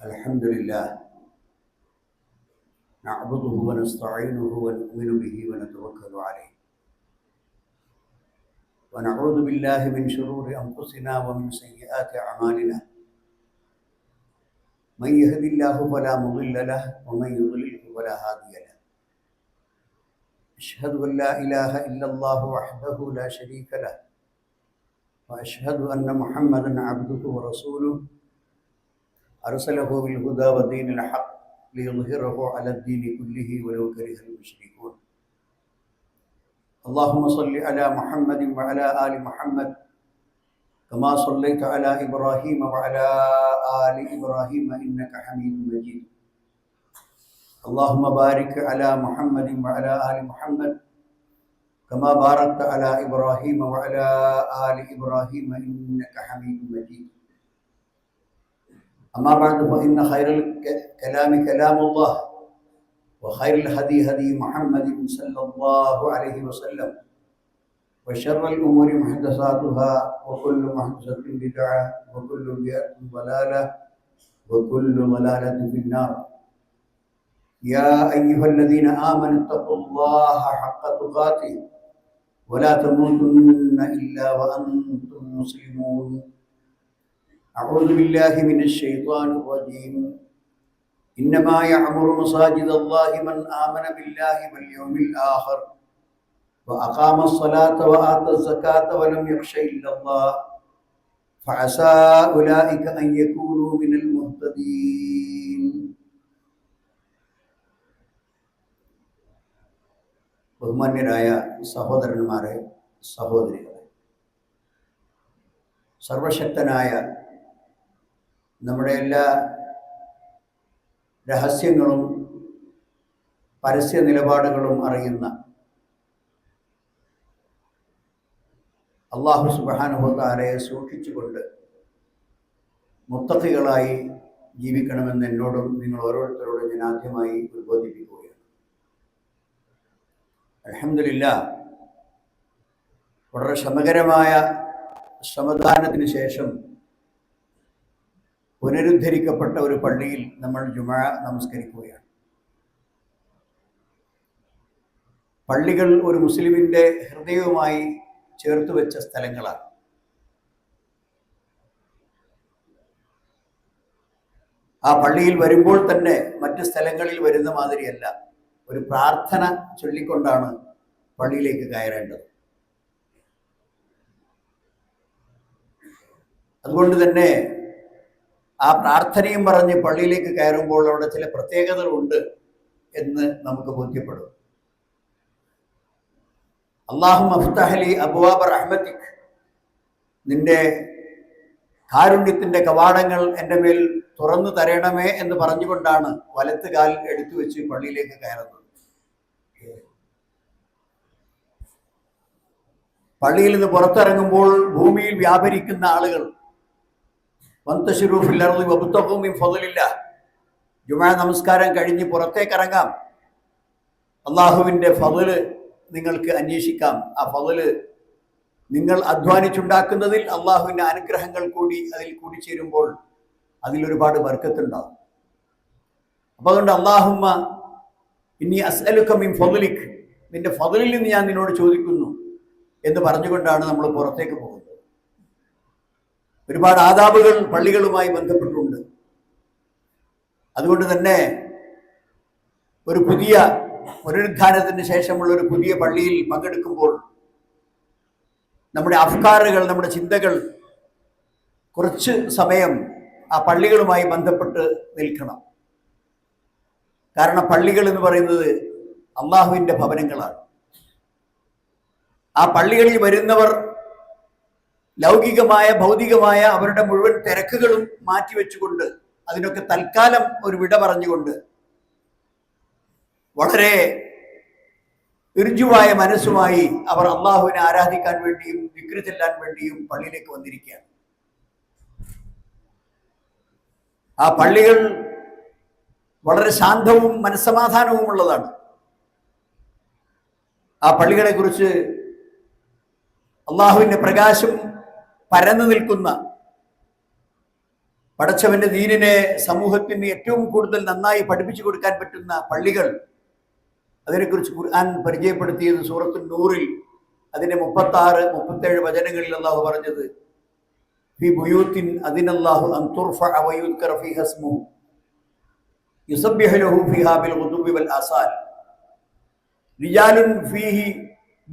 الحمد لله نعبده ونستعينه ونؤمن به ونتوكل عليه ونعوذ بالله من شرور أنفسنا ومن سيئات أعمالنا من يهد الله فلا مضل له ومن يضلله فلا هادي له أشهد أن لا إله إلا الله وحده لا شريك له وأشهد أن محمدا عبده ورسوله أرسله بالهدى ودين الحق ليظهره على الدين كله ولو كره المشركون اللهم صل على محمد وعلى آل محمد كما صليت على إبراهيم وعلى آل إبراهيم إنك حميد مجيد اللهم بارك على محمد وعلى آل محمد كما باركت على إبراهيم وعلى آل إبراهيم إنك حميد مجيد أما بعد فإن خير الكلام كلام الله وخير الهدي هدي محمد صلى الله عليه وسلم وشر الأمور محدثاتها وكل محدثة بدعة وكل بدعة ضلالة وكل ضلالة في النار يا أيها الذين آمنوا اتقوا الله حق تقاته ولا تموتن إلا وأنتم مسلمون أعوذ بالله من الشيطان الرجيم إنما يعمر مساجد الله من آمن بالله واليوم الآخر وأقام الصلاة وآتى الزكاة ولم يخش إلا الله فعسى أولئك أن يكونوا من المهتدين. ബഹുമാന്യരായ സഹോദരന്മാരെ, സഹോദരികളെ, സർവശക്തനായ നമ്മുടെ എല്ലാ രഹസ്യങ്ങളും പരസ്യ നിലപാടുകളും അറിയുന്ന അല്ലാഹു സുബ്ഹാനഹു വ തആലയെ സൂക്ഷിച്ചുകൊണ്ട് മുത്തഖികളായി ജീവിക്കണമെന്ന് എന്നോടും നിങ്ങൾ ഓരോരുത്തരോടും ഞാൻ ആദ്യമായി ഉദ്ബോധിപ്പിക്കുകയാണ്. അൽഹംദുലില്ലാഹ്, വളരെ ശ്രമകരമായ ശ്രമദാനത്തിന് ശേഷം പുനരുദ്ധരിക്കപ്പെട്ട ഒരു പള്ളിയിൽ നമ്മൾ ജുമുഅ നമസ്കരിക്കുകയാണ്. പള്ളികൾ ഒരു മുസ്ലിമിൻ്റെ ഹൃദയവുമായി ചേർത്ത് വെച്ച സ്ഥലങ്ങളാണ്. ആ പള്ളിയിൽ വരുമ്പോൾ തന്നെ മറ്റ് സ്ഥലങ്ങളിൽ വരുന്ന മാതിരിയല്ല, ഒരു പ്രാർത്ഥന ചൊല്ലിക്കൊണ്ടാണ് പള്ളിയിലേക്ക് കയറേണ്ടത്. അതുകൊണ്ട് തന്നെ ആ പ്രാർത്ഥനയും പറഞ്ഞ് പള്ളിയിലേക്ക് കയറുമ്പോൾ അവിടെ ചില പ്രത്യേകതകളുണ്ട് എന്ന് നമുക്ക് ബോധ്യപ്പെടും. അല്ലാഹുമ്മ അഫ്തഹ് ലി അബ്വാബ റഹ്മതിക്, നിന്റെ കാരുണ്യത്തിന്റെ കവാടങ്ങൾ എൻ്റെ മേൽ തുറന്നു തരണമേ എന്ന് പറഞ്ഞുകൊണ്ടാണ് വലത്ത് കാൽ എടുത്തു വെച്ച് പള്ളിയിലേക്ക് കയറുന്നത്. പള്ളിയിൽ നിന്ന് പുറത്തിറങ്ങുമ്പോൾ ഭൂമിയിൽ വ്യാപരിക്കുന്ന ആളുകൾ ജുമുഅ നമസ്കാരം കഴിഞ്ഞ് പുറത്തേക്കിറങ്ങാം, അള്ളാഹുവിൻ്റെ ഫضല് നിങ്ങൾക്ക് അന്വേഷിക്കാം. ആ ഫضല് നിങ്ങൾ അധ്വാനിച്ചുണ്ടാക്കുന്നതിൽ അള്ളാഹുവിൻ്റെ അനുഗ്രഹങ്ങൾ കൂടി അതിൽ കൂടിച്ചേരുമ്പോൾ അതിലൊരുപാട് ബർക്കത്തുണ്ടാവും. അപ്പോൾ അതുകൊണ്ട് അല്ലാഹുമ്മ ഇന്നി അസ്അലുക മിൻ ഫضലിക്, നിന്റെ ഫضലിൽ നിന്ന് ഞാൻ നിന്നോട് ചോദിക്കുന്നു എന്ന് പറഞ്ഞുകൊണ്ടാണ് നമ്മൾ പുറത്തേക്ക് പോകുന്നത്. ഒരുപാട് ആദാബുകൾ പള്ളികളുമായി ബന്ധപ്പെട്ടുണ്ട്. അതുകൊണ്ട് തന്നെ ഒരു പുതിയ പുനരുദ്ധാനത്തിന് ശേഷമുള്ള ഒരു പുതിയ പള്ളിയിൽ പങ്കെടുക്കുമ്പോൾ നമ്മുടെ അഫ്കാറുകൾ, നമ്മുടെ ചിന്തകൾ കുറച്ച് സമയം ആ പള്ളികളുമായി ബന്ധപ്പെട്ട് നിൽക്കണം. കാരണം പള്ളികൾ എന്ന് പറയുന്നത് അള്ളാഹുവിൻ്റെ ഭവനങ്ങളാണ്. ആ പള്ളികളിൽ വരുന്നവർ ലൗകികമായ ഭൗതികമായ അവരുടെ മുഴുവൻ തിരക്കുകളും മാറ്റിവെച്ചുകൊണ്ട്, അതിനൊക്കെ തൽക്കാലം ഒരു വിട പറഞ്ഞുകൊണ്ട് വളരെ ഋജുവായ മനസ്സുമായി അവർ അള്ളാഹുവിനെ ആരാധിക്കാൻ വേണ്ടിയും ദിക്ർ ചെല്ലാൻ വേണ്ടിയും പള്ളിയിലേക്ക് വന്നിരിക്കുകയാണ്. ആ പള്ളികൾ വളരെ ശാന്തവും മനസ്സമാധാനവും ഉള്ളതാണ്. ആ പള്ളികളെ കുറിച്ച് അള്ളാഹുവിൻ്റെ പ്രകാശം പരന്നു നിൽക്കുന്ന, പടച്ചവന്റെ ദീനിനെ സമൂഹത്തിന് ഏറ്റവും കൂടുതൽ നന്നായി പഠിപ്പിച്ചു കൊടുക്കാൻ പറ്റുന്ന പള്ളികൾ, അതിനെക്കുറിച്ച് ഖുർആൻ പരിചയപ്പെടുത്തിയത് സൂറത്തുൽ നൂറിൽ അതിന്റെ 36, 37 വചനങ്ങളിൽ അള്ളാഹു പറഞ്ഞത് ഫീ ബുയൂത്തിൻ അദിനല്ലാഹു അൻ തുർഫഅ വയുദ്കറ ഫീഹാ ഇസ്മുഹു യുസബ്ബിഹു ലഹു ഫീഹാ ബിൽ ഗുദുവി വൽ ആസാൽ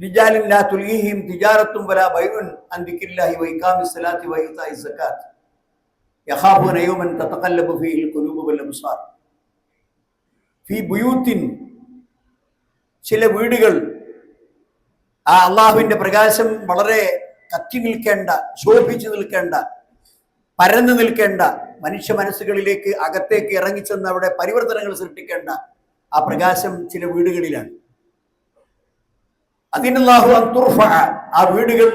റിജാലുൻ ലാ തുൽഹിഹിം തിജാറത്തുൻ വലാ ബൈഉൻ അൻ ദിക്രില്ലാഹി വ ഇഖാമിസ് സ്വലാത്തി വ ഈതാഇസ് സകാത്ത് യഖാഫൂന യൗമൻ തതഖല്ലബു ഫീഹിൽ ഖുലൂബു വൽ അബ്സാർ. ഫീ ബുയൂത്തിൻ, ചില വീടുകൾ, ആ അള്ളാഹുവിന്റെ പ്രകാശം വളരെ കത്തി നിൽക്കേണ്ട, ശോഭിച്ചു നിൽക്കേണ്ട, പരന്നു നിൽക്കേണ്ട, മനുഷ്യ മനസ്സുകളിലേക്ക് അകത്തേക്ക് ഇറങ്ങിച്ചെന്ന് അവിടെ പരിവർത്തനങ്ങൾ സൃഷ്ടിക്കേണ്ട ആ പ്രകാശം ചില വീടുകളിലാണ്. അതിനല്ലാഹു അൻ തുർഫഅ, ആ വീടുകൾ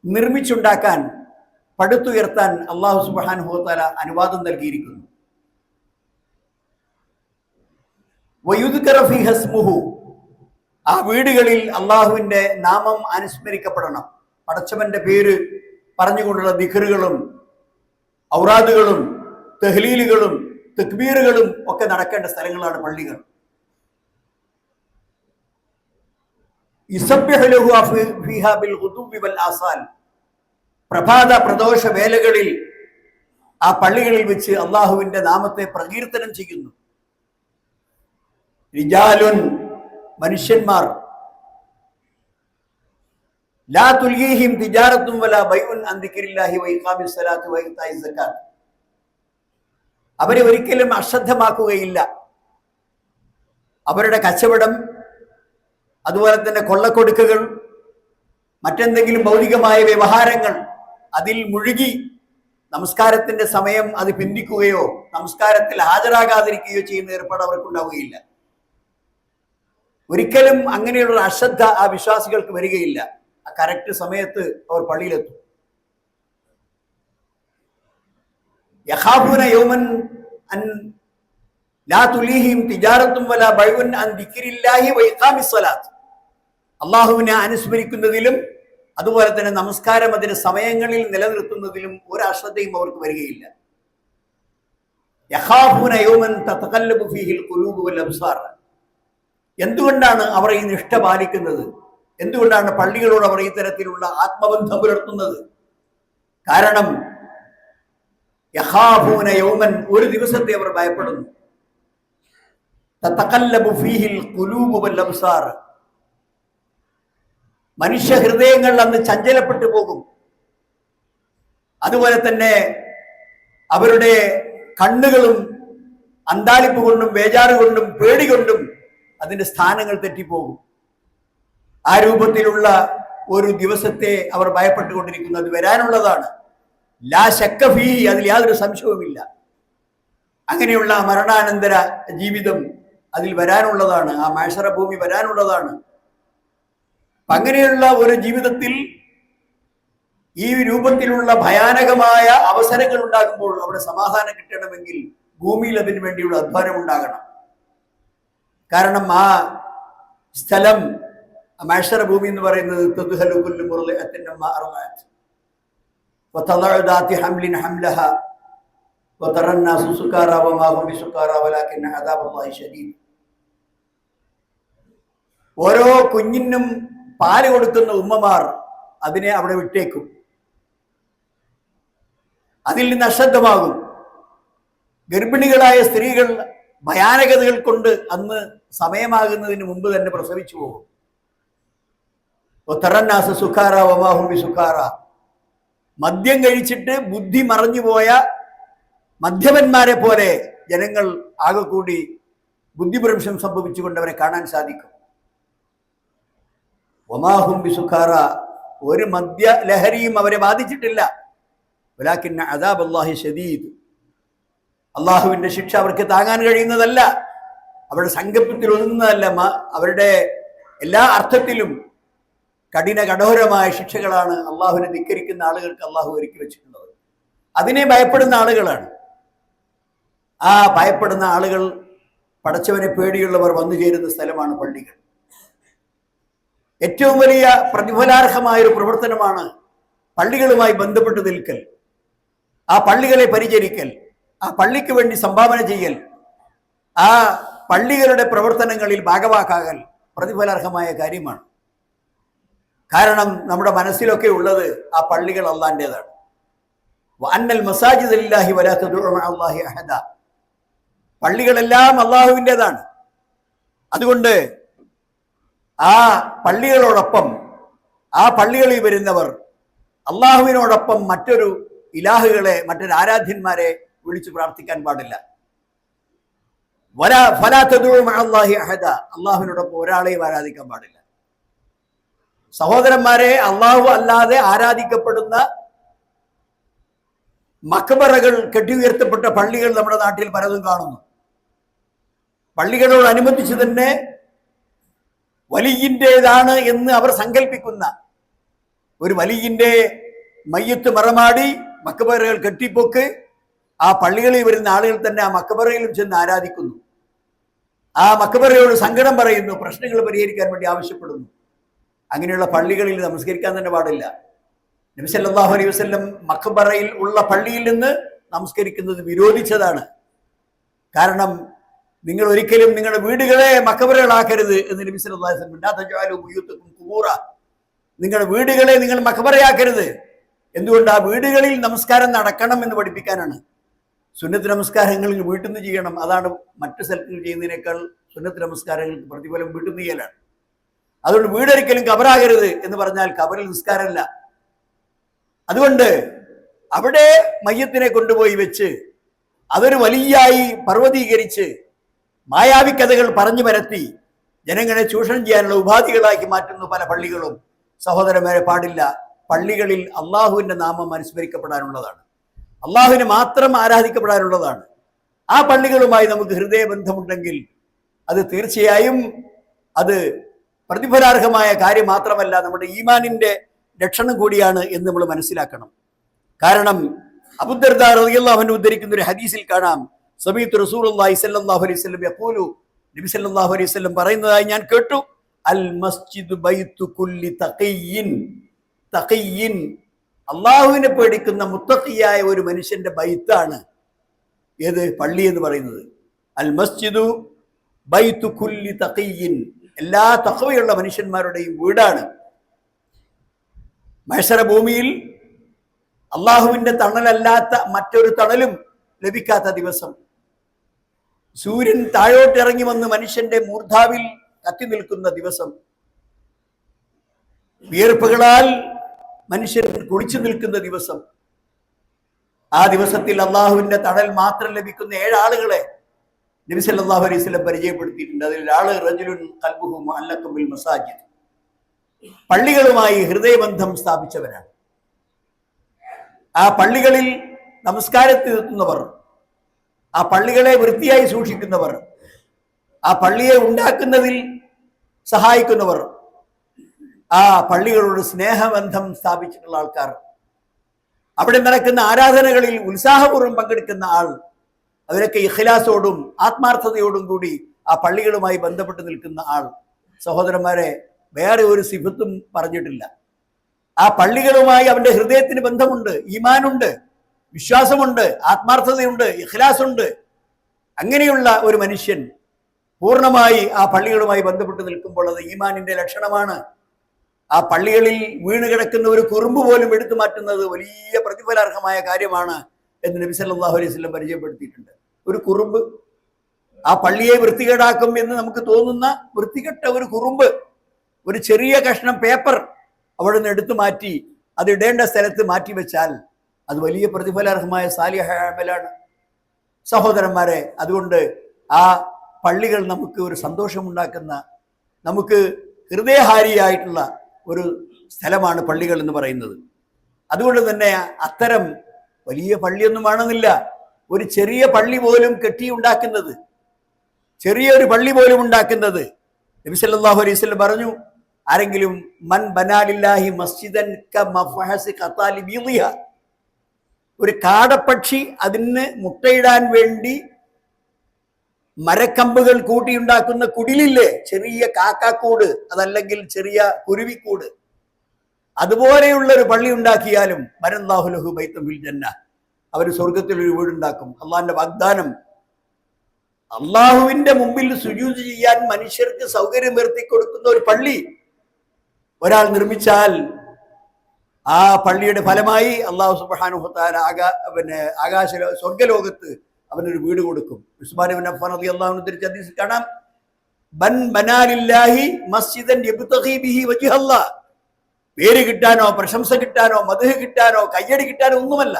നിർമ്മിച്ചുണ്ടാക്കാൻ, പടുത്തുയർത്താൻ അള്ളാഹു സുബ്ഹാനഹു വ തആല അനുവാദം നൽകിയിരിക്കുന്നു. വയുദ്കറ ഫീഹാ ഇസ്മുഹു, ആ വീടുകളിൽ അള്ളാഹുവിന്റെ നാമം അനുസ്മരിക്കപ്പെടണം. പടച്ചവന്റെ പേര് പറഞ്ഞുകൊണ്ടുള്ള ദിക്റുകളും ഔറാദുകളും തഹ്ലീലുകളും തക്ബീറുകളും ഒക്കെ നടക്കേണ്ട സ്ഥലങ്ങളാണ് പള്ളികൾ. യുസബ്ബിഹു ലഹു ഫീഹാ ബിൽ ഗുദുവി വൽ ആസാൽ, പ്രഭാത പ്രദോഷ വേളകളിൽ ആ പള്ളികളിൽ വെച്ച് അള്ളാഹുവിന്റെ നാമത്തെ പ്രകീർത്തനം ചെയ്യുന്നു. റിജാലുൻ, മനുഷ്യന്മാർ, ലാ തുൽഹീഹിം തിജാറത്തുൻ വലാ ബൈഉൻ അൻ ദിക്രില്ലാഹി വ ഇഖാമിസ് സ്വലാത്തി വ ഈതാഇസ് സകാത്ത്, അവരെ ഒരിക്കലും അശ്രദ്ധമാക്കുകയില്ല. അവരുടെ കച്ചവടം, അതുപോലെ തന്നെ കൊള്ളക്കൊടുക്കുകൾ, മറ്റെന്തെങ്കിലും ഭൗതികമായ വ്യവഹാരങ്ങൾ അതിൽ മുഴുകി നമസ്കാരത്തിന്റെ സമയം അത് പിന്തിക്കുകയോ നമസ്കാരത്തിൽ ഹാജരാകാതിരിക്കുകയോ ചെയ്യുന്ന ഏർപ്പാട് അവർക്കുണ്ടാവുകയില്ല. ഒരിക്കലും അങ്ങനെയുള്ള അശ്രദ്ധ ആ വിശ്വാസികൾക്ക് വരികയില്ല. ആ കറക്റ്റ് സമയത്ത് അവർ പള്ളിയിലെത്തും. യഖാഫൂന യൗമൻ അൻ ലാ തുൽഹിഹിം തിജാറത്തുൻ വലാ ബൈഉൻ അൻ ദിക്രില്ലാഹി വ ഇഖാമിസ് സ്വലാത്ത്, അള്ളാഹുവിനെ അനുസ്മരിക്കുന്നതിലും അതുപോലെ തന്നെ നമസ്കാരം അതിന്റെ സമയങ്ങളിൽ നിലനിർത്തുന്നതിലും ഒരു അശ്രദ്ധയും അവർക്ക് വരികയില്ല. യഖാഫൂന യൗമൻ തതഖല്ലബു ഫീഹിൽ ഖുലൂബു വൽ അബ്സാർ, എന്തുകൊണ്ടാണ് അവർ ഈ നിഷ്ഠ പാലിക്കുന്നത്? എന്തുകൊണ്ടാണ് പള്ളികളോട് അവർ ഇത്തരത്തിലുള്ള ആത്മബന്ധം പുലർത്തുന്നത്? കാരണം യഖാഫൂന യൗമൻ, ഒരു ദിവസത്തെ അവർ ഭയപ്പെടുന്നു. തതഖല്ലബു ഫീഹിൽ ഖുലൂബു വൽ അബ്സാർ, മനുഷ്യ ഹൃദയങ്ങൾ അന്ന് ചഞ്ചലപ്പെട്ടു പോകും. അതുപോലെ തന്നെ അവരുടെ കണ്ണുകളും അന്താളിപ്പ് കൊണ്ടും ബേജാറ് കൊണ്ടും പേടി കൊണ്ടും അതിന്റെ സ്ഥാനങ്ങൾ തെറ്റിപ്പോകും. ആ രൂപത്തിലുള്ള ഒരു ദിവസത്തെ അവർ ഭയപ്പെട്ടുകൊണ്ടിരിക്കുന്നു. അത് വരാനുള്ളതാണ്. ലാ ശക്ക ഫീഹി, അതിൽ യാതൊരു സംശയവുമില്ല. അങ്ങനെയുള്ള മരണാനന്തര ജീവിതം അതിൽ വരാനുള്ളതാണ്. ആ മഹ്ശറ ഭൂമി വരാനുള്ളതാണ്. അങ്ങനെയുള്ള ഒരു ജീവിതത്തിൽ ഈ രൂപത്തിലുള്ള ഭയാനകമായ അവസരങ്ങൾ ഉണ്ടാകുമ്പോൾ അവിടെ സമാധാനം കിട്ടണമെങ്കിൽ ഭൂമിയിൽ അതിനു വേണ്ടിയുള്ള അധ്വാനം ഉണ്ടാകണം. കാരണം ആ സ്ഥലം, മഹ്ശറ ഭൂമി എന്ന് പറയുന്നത് തദ്ഹലു കുല്ലു മുർളിഅത്തിൻ അമ്മാ അർളഅത് വതളഉ ദാതി ഹംലിൻ ഹംലഹാ വതറന്നാസു സുകാറാ വമാ ഹും ബിസുകാറാ വലാകിൻ അദാബുല്ലാഹി ശദീദ്. ഓരോ കുഞ്ഞിനും പാല് കൊടുക്കുന്ന ഉമ്മമാർ അതിനെ അവിടെ വിട്ടേക്കും. അതിൽ നിന്ന് അശ്രദ്ധമാകും. ഗർഭിണികളായ സ്ത്രീകൾ ഭയാനകതകൾ കൊണ്ട് അന്ന് സമയമാകുന്നതിന് മുമ്പ് തന്നെ പ്രസവിച്ചു പോകും. മദ്യം കഴിച്ചിട്ട് ബുദ്ധി മറഞ്ഞുപോയ മദ്യപന്മാരെ പോലെ ജനങ്ങൾ ആകെ കൂടി ബുദ്ധിഭ്രംശം സംഭവിച്ചുകൊണ്ട് അവരെ കാണാൻ സാധിക്കും. വമാഹും ബിസുഖാറ, ഒരു മദ്യ ലഹരിയും അവരെ ബാധിച്ചിട്ടില്ല. വലാകിന്ന അദാബല്ലാഹി ശദീദ്, അള്ളാഹുവിന്റെ ശിക്ഷ അവർക്ക് താങ്ങാൻ കഴിയുന്നതല്ല, അവരുടെ സങ്കല്പത്തിൽ ഒതുങ്ങുന്നതല്ല. അവരുടെ എല്ലാ അർത്ഥത്തിലും കഠോരമായ ശിക്ഷകളാണ് അള്ളാഹുവിനെ ധിക്കരിക്കുന്ന ആളുകൾക്ക് അള്ളാഹു ഒരുക്കി വെച്ചിട്ടുള്ളത്. അതിനെ ഭയപ്പെടുന്ന ആളുകളാണ്. ആ ഭയപ്പെടുന്ന ആളുകൾ, പടച്ചവനെ പേടിയുള്ളവർ വന്നു ചേരുന്ന സ്ഥലമാണ് പള്ളികൾ. ഏറ്റവും വലിയ പ്രതിഫലാർഹമായ ഒരു പ്രവർത്തനമാണ് പള്ളികളുമായി ബന്ധപ്പെട്ട് നിൽക്കൽ. ആ ആ പള്ളികളെ പരിചരിക്കൽ, ആ പള്ളിക്ക് വേണ്ടി സംഭാവന ചെയ്യൽ, ആ പള്ളികളുടെ പ്രവർത്തനങ്ങളിൽ ഭാഗവാക്കാകൽ പ്രതിഫലാർഹമായ കാര്യമാണ്. കാരണം നമ്മുടെ മനസ്സിലൊക്കെ ഉള്ളത് ആ പള്ളികൾ അള്ളാന്റേതാണ്. വഅന്നൽ മസാജിദ ലില്ലാഹി വലാ തദ്ഉ മഅല്ലാഹി അഹദ. പള്ളികളെല്ലാം അള്ളാഹുവിൻ്റെതാണ്. അതുകൊണ്ട് ആ പള്ളികളോടൊപ്പം, ആ പള്ളികളിൽ വരുന്നവർ അള്ളാഹുവിനോടൊപ്പം മറ്റൊരു ഇലാഹുകളെ, മറ്റൊരു ആരാധ്യന്മാരെ വിളിച്ചു പ്രാർത്ഥിക്കാൻ പാടില്ല. ഫലാ തദ്ഉ മഅല്ലാഹി അഹദ. അള്ളാഹുവിനോടൊപ്പം ഒരാളെയും ആരാധിക്കാൻ പാടില്ല. സഹോദരന്മാരെ, അള്ളാഹു അല്ലാതെ ആരാധിക്കപ്പെടുന്ന മഖ്ബറകൾ, കെട്ടി ഉയർത്തപ്പെട്ട പള്ളികൾ നമ്മുടെ നാട്ടിൽ പലതും കാണുന്നു. പള്ളികളോടനുബന്ധിച്ച് തന്നെ വലിയിൻ്റെതാണ് എന്ന് അവർ സങ്കല്പിക്കുന്ന ഒരു വലിയിൻ്റെ മയ്യത്ത് മറമാടി മഖ്ബറകൾ കെട്ടിപ്പൊക്ക് ആ പള്ളികളിൽ വരുന്ന ആളുകൾ തന്നെ ആ മഖ്ബറയിലും ചെന്ന് ആരാധിക്കുന്നു. ആ മഖ്ബറയോട് സങ്കടം പറയുന്നു, പ്രശ്നങ്ങൾ പരിഹരിക്കാൻ വേണ്ടി ആവശ്യപ്പെടുന്നു. അങ്ങനെയുള്ള പള്ളികളിൽ നമസ്കരിക്കാൻ തന്നെ പാടില്ല. നബി സല്ലല്ലാഹു അലൈഹി വസല്ലം മഖ്ബറയിൽ ഉള്ള പള്ളിയിൽ നിന്ന് നമസ്കരിക്കുന്നത് വിരോധിച്ചതാണ്. കാരണം നിങ്ങൾ ഒരിക്കലും നിങ്ങളുടെ വീടുകളെ മഖ്ബറകളാക്കരുത് എന്ന് നബി സല്ലല്ലാഹു അലൈഹി വസല്ലം, ലാ തജഅലു ബുയൂതകും ഖുബൂറ. നിങ്ങളുടെ വീടുകളെ നിങ്ങൾ മഖ്ബറയാക്കരുത്. എന്തുകൊണ്ട്? ആ വീടുകളിൽ നമസ്കാരം നടക്കണം എന്ന് പഠിപ്പിക്കാനാണ്. സുന്നത്ത് നമസ്കാരങ്ങളിൽ വീട്ടിൽ നിന്ന് ചെയ്യണം. അതാണ് മറ്റു സ്ഥലത്തിൽ ചെയ്യുന്നതിനേക്കാൾ സുന്നത്ത് നമസ്കാരങ്ങൾക്ക് പ്രതിഫലം വീട്ടിൽ നിന്ന് ചെയ്യലാണ്. അതുകൊണ്ട് വീടൊരിക്കലും കബറാകരുത് എന്ന് പറഞ്ഞാൽ കബറിൽ നിസ്കാരമല്ല. അതുകൊണ്ട് അവിടെ മയ്യത്തിനെ കൊണ്ടുപോയി വെച്ച് അതൊരു വലിയായി പർവ്വതീകരിച്ച് മായാവി കഥകൾ പറഞ്ഞു പരത്തി ജനങ്ങളെ ചൂഷണം ചെയ്യാനുള്ള ഉപാധികളാക്കി മാറ്റുന്ന പല പള്ളികളും സഹോദരന്മാരെ പാടില്ല. പള്ളികളിൽ അള്ളാഹുവിന്റെ നാമം അനുസ്മരിക്കപ്പെടാനുള്ളതാണ്, അള്ളാഹുവിനെ മാത്രം ആരാധിക്കപ്പെടാനുള്ളതാണ്. ആ പള്ളികളുമായി നമുക്ക് ഹൃദയബന്ധമുണ്ടെങ്കിൽ അത് തീർച്ചയായും അത് പ്രതിഫലാർഹമായ കാര്യം മാത്രമല്ല, നമ്മുടെ ഈമാനിന്റെ ലക്ഷണം കൂടിയാണ് എന്ന് നമ്മൾ മനസ്സിലാക്കണം. കാരണം അബൂദർദാ റളിയല്ലാഹു അൻഹു ഉദ്ധരിക്കുന്ന ഒരു ഹദീസിൽ കാണാം, സമീഅതു റസൂലുള്ളാഹി സ്വല്ലല്ലാഹു അലൈഹി വസല്ലം യഖൂലു, നബി സല്ലല്ലാഹു അലൈഹി വസല്ലം പറയുന്നതായി ഞാൻ കേട്ടു, അൽ മസ്ജിദു ബൈതു കുല്ലി തഖിയ്യിൻ. തഖിയ്യിൻ, അള്ളാഹുവിനെ പേടിക്കുന്ന മുത്തഖിയായ ഒരു മനുഷ്യന്റെ ബൈത്താണ് ഏത്? പള്ളി എന്ന് പറയുന്നത്. അൽ മസ്ജിദു ബൈതു കുല്ലി തഖിയ്യിൻ, എല്ലാ തഖ്വയുള്ള മനുഷ്യന്മാരുടെയും വീടാണ്. മഹ്ശറ ഭൂമിയിൽ അള്ളാഹുവിന്റെ തണലല്ലാത്ത മറ്റൊരു തണലും ലഭിക്കാത്ത ദിവസം, സൂര്യൻ താഴോട്ടിറങ്ങി വന്ന് മനുഷ്യന്റെ മൂർധാവിൽ കത്തി നിൽക്കുന്ന ദിവസം, വിയർപ്പുകളാൽ മനുഷ്യൻ കുളിച്ചു നിൽക്കുന്ന ദിവസം, ആ ദിവസത്തിൽ അള്ളാഹുവിന്റെ തണൽ മാത്രം ലഭിക്കുന്ന 7 ആളുകളെ നബി സല്ലല്ലാഹു അലൈഹി വസല്ലം പരിചയപ്പെടുത്തിയിട്ടുണ്ട്. അതിൽ ഒരാള് റജുലുൻ ഖൽബുഹു മുഅല്ലഖും ബിൽ മസാജിദ്, പള്ളികളുമായി ഹൃദയബന്ധം സ്ഥാപിച്ചവരാണ്. ആ പള്ളികളിൽ നമസ്കാരത്തിൽ എത്തുന്നവർ, ആ പള്ളികളെ വൃത്തിയായി സൂക്ഷിക്കുന്നവർ, ആ പള്ളിയെ ഉണ്ടാക്കുന്നതിൽ സഹായിക്കുന്നവർ, ആ പള്ളികളോട് സ്നേഹബന്ധം സ്ഥാപിച്ചിട്ടുള്ള ആൾക്കാർ, അവിടെ നടക്കുന്ന ആരാധനകളിൽ ഉത്സാഹപൂർവ്വം പങ്കെടുക്കുന്ന ആൾ, അവരൊക്കെ ഇഖ്ലാസോടും ആത്മാർത്ഥതയോടും കൂടി ആ പള്ളികളുമായി ബന്ധപ്പെട്ട് നിൽക്കുന്ന ആൾ. സഹോദരന്മാരെ, വേറെ ഒരു സിഫത്തും പറഞ്ഞിട്ടില്ല. ആ പള്ളികളുമായി അവന്റെ ഹൃദയത്തിന് ബന്ധമുണ്ട്, ഈമാനുണ്ട്, വിശ്വാസമുണ്ട്, ആത്മാർത്ഥതയുണ്ട്, ഇഖ്ലാസുണ്ട്. അങ്ങനെയുള്ള ഒരു മനുഷ്യൻ പൂർണ്ണമായി ആ പള്ളികളുമായി ബന്ധപ്പെട്ട് നിൽക്കുമ്പോൾ അത് ഈമാനിന്റെ ലക്ഷണമാണ്. ആ പള്ളികളിൽ വീണ് കിടക്കുന്ന ഒരു കുറുമ്പ് പോലും എടുത്തു മാറ്റുന്നത് വലിയ പ്രതിഫലാർഹമായ കാര്യമാണ് എന്ന് നബി സല്ലല്ലാഹു അലൈഹി വസല്ലം പരിചയപ്പെടുത്തിയിട്ടുണ്ട്. ഒരു കുറുമ്പ് ആ പള്ളിയെ വൃത്തികേടാക്കും എന്ന് നമുക്ക് തോന്നുന്ന വൃത്തികെട്ട ഒരു കുറുമ്പ്, ഒരു ചെറിയ കഷ്ണം പേപ്പർ അവിടെ നിന്ന് എടുത്തു മാറ്റി അത് ഇടേണ്ട സ്ഥലത്ത് മാറ്റി വെച്ചാൽ അത് വലിയ പ്രതിഫലാർഹമായ സാലിഹ അമലാണ്. സഹോദരന്മാരെ, അതുകൊണ്ട് ആ പള്ളികൾ നമുക്ക് ഒരു സന്തോഷമുണ്ടാക്കുന്ന, നമുക്ക് ഹൃദയഹാരിയായിട്ടുള്ള ഒരു സ്ഥലമാണ് പള്ളികൾ എന്ന് പറയുന്നത്. അതുകൊണ്ട് തന്നെ അത്തരം വലിയ പള്ളിയൊന്നും വേണമെന്നില്ല, ഒരു ചെറിയ പള്ളി പോലും കെട്ടിയുണ്ടാക്കുന്നത്, ചെറിയൊരു പള്ളി പോലും ഉണ്ടാക്കുന്നത് നബി സല്ലല്ലാഹു അലൈഹി വസല്ലം പറഞ്ഞു, ആരെങ്കിലും മൻ ബനാലില്ലാഹി മസ്ജിദൻ കമഫഹസി ഖതാലി ബിദിഹ, ഒരു കാടപ്പക്ഷി അതിന് മുട്ടയിടാൻ വേണ്ടി മരക്കമ്പുകൾ കൂട്ടിയുണ്ടാക്കുന്ന കുടിലില്ലേ, ചെറിയ കാക്കാക്കൂട്, അതല്ലെങ്കിൽ ചെറിയ കുരുവിക്കൂട്, അതുപോലെയുള്ള ഒരു പള്ളി ഉണ്ടാക്കിയാലും ബനല്ലാഹു ലഹു ബൈത്തൻ ഫിൽ ജന്ന, അവർ സ്വർഗത്തിൽ ഒരു വീടുണ്ടാക്കും. അള്ളാഹിന്റെ വാഗ്ദാനം. അള്ളാഹുവിന്റെ മുമ്പിൽ സുജൂദ് ചെയ്യാൻ മനുഷ്യർക്ക് സൗകര്യം വരുത്തി കൊടുക്കുന്ന ഒരു പള്ളി ഒരാൾ നിർമ്മിച്ചാൽ ആ പള്ളിയുടെ ഫലമായി അള്ളാഹു സുബ്ഹാനഹു വ തആല ആകാശ സ്വർഗലോകത്ത് അവനൊരു വീട് കൊടുക്കും. ഉസ്മാൻ ഇബ്നു അഫ്ഫാൻ റളിയല്ലാഹു അൻഹു തിരിച്ച ഹദീസിൽ കാണാം, ബൻ ബനാലില്ലാഹി മസ്ജിദൻ യബ്തഗി ബിഹി വജ്ഹല്ലാഹ്. പേര് കിട്ടാനോ പ്രശംസ കിട്ടാനോ മദ്ഹ് കിട്ടാനോ കയ്യടി കിട്ടാനോ ഒന്നുമല്ല.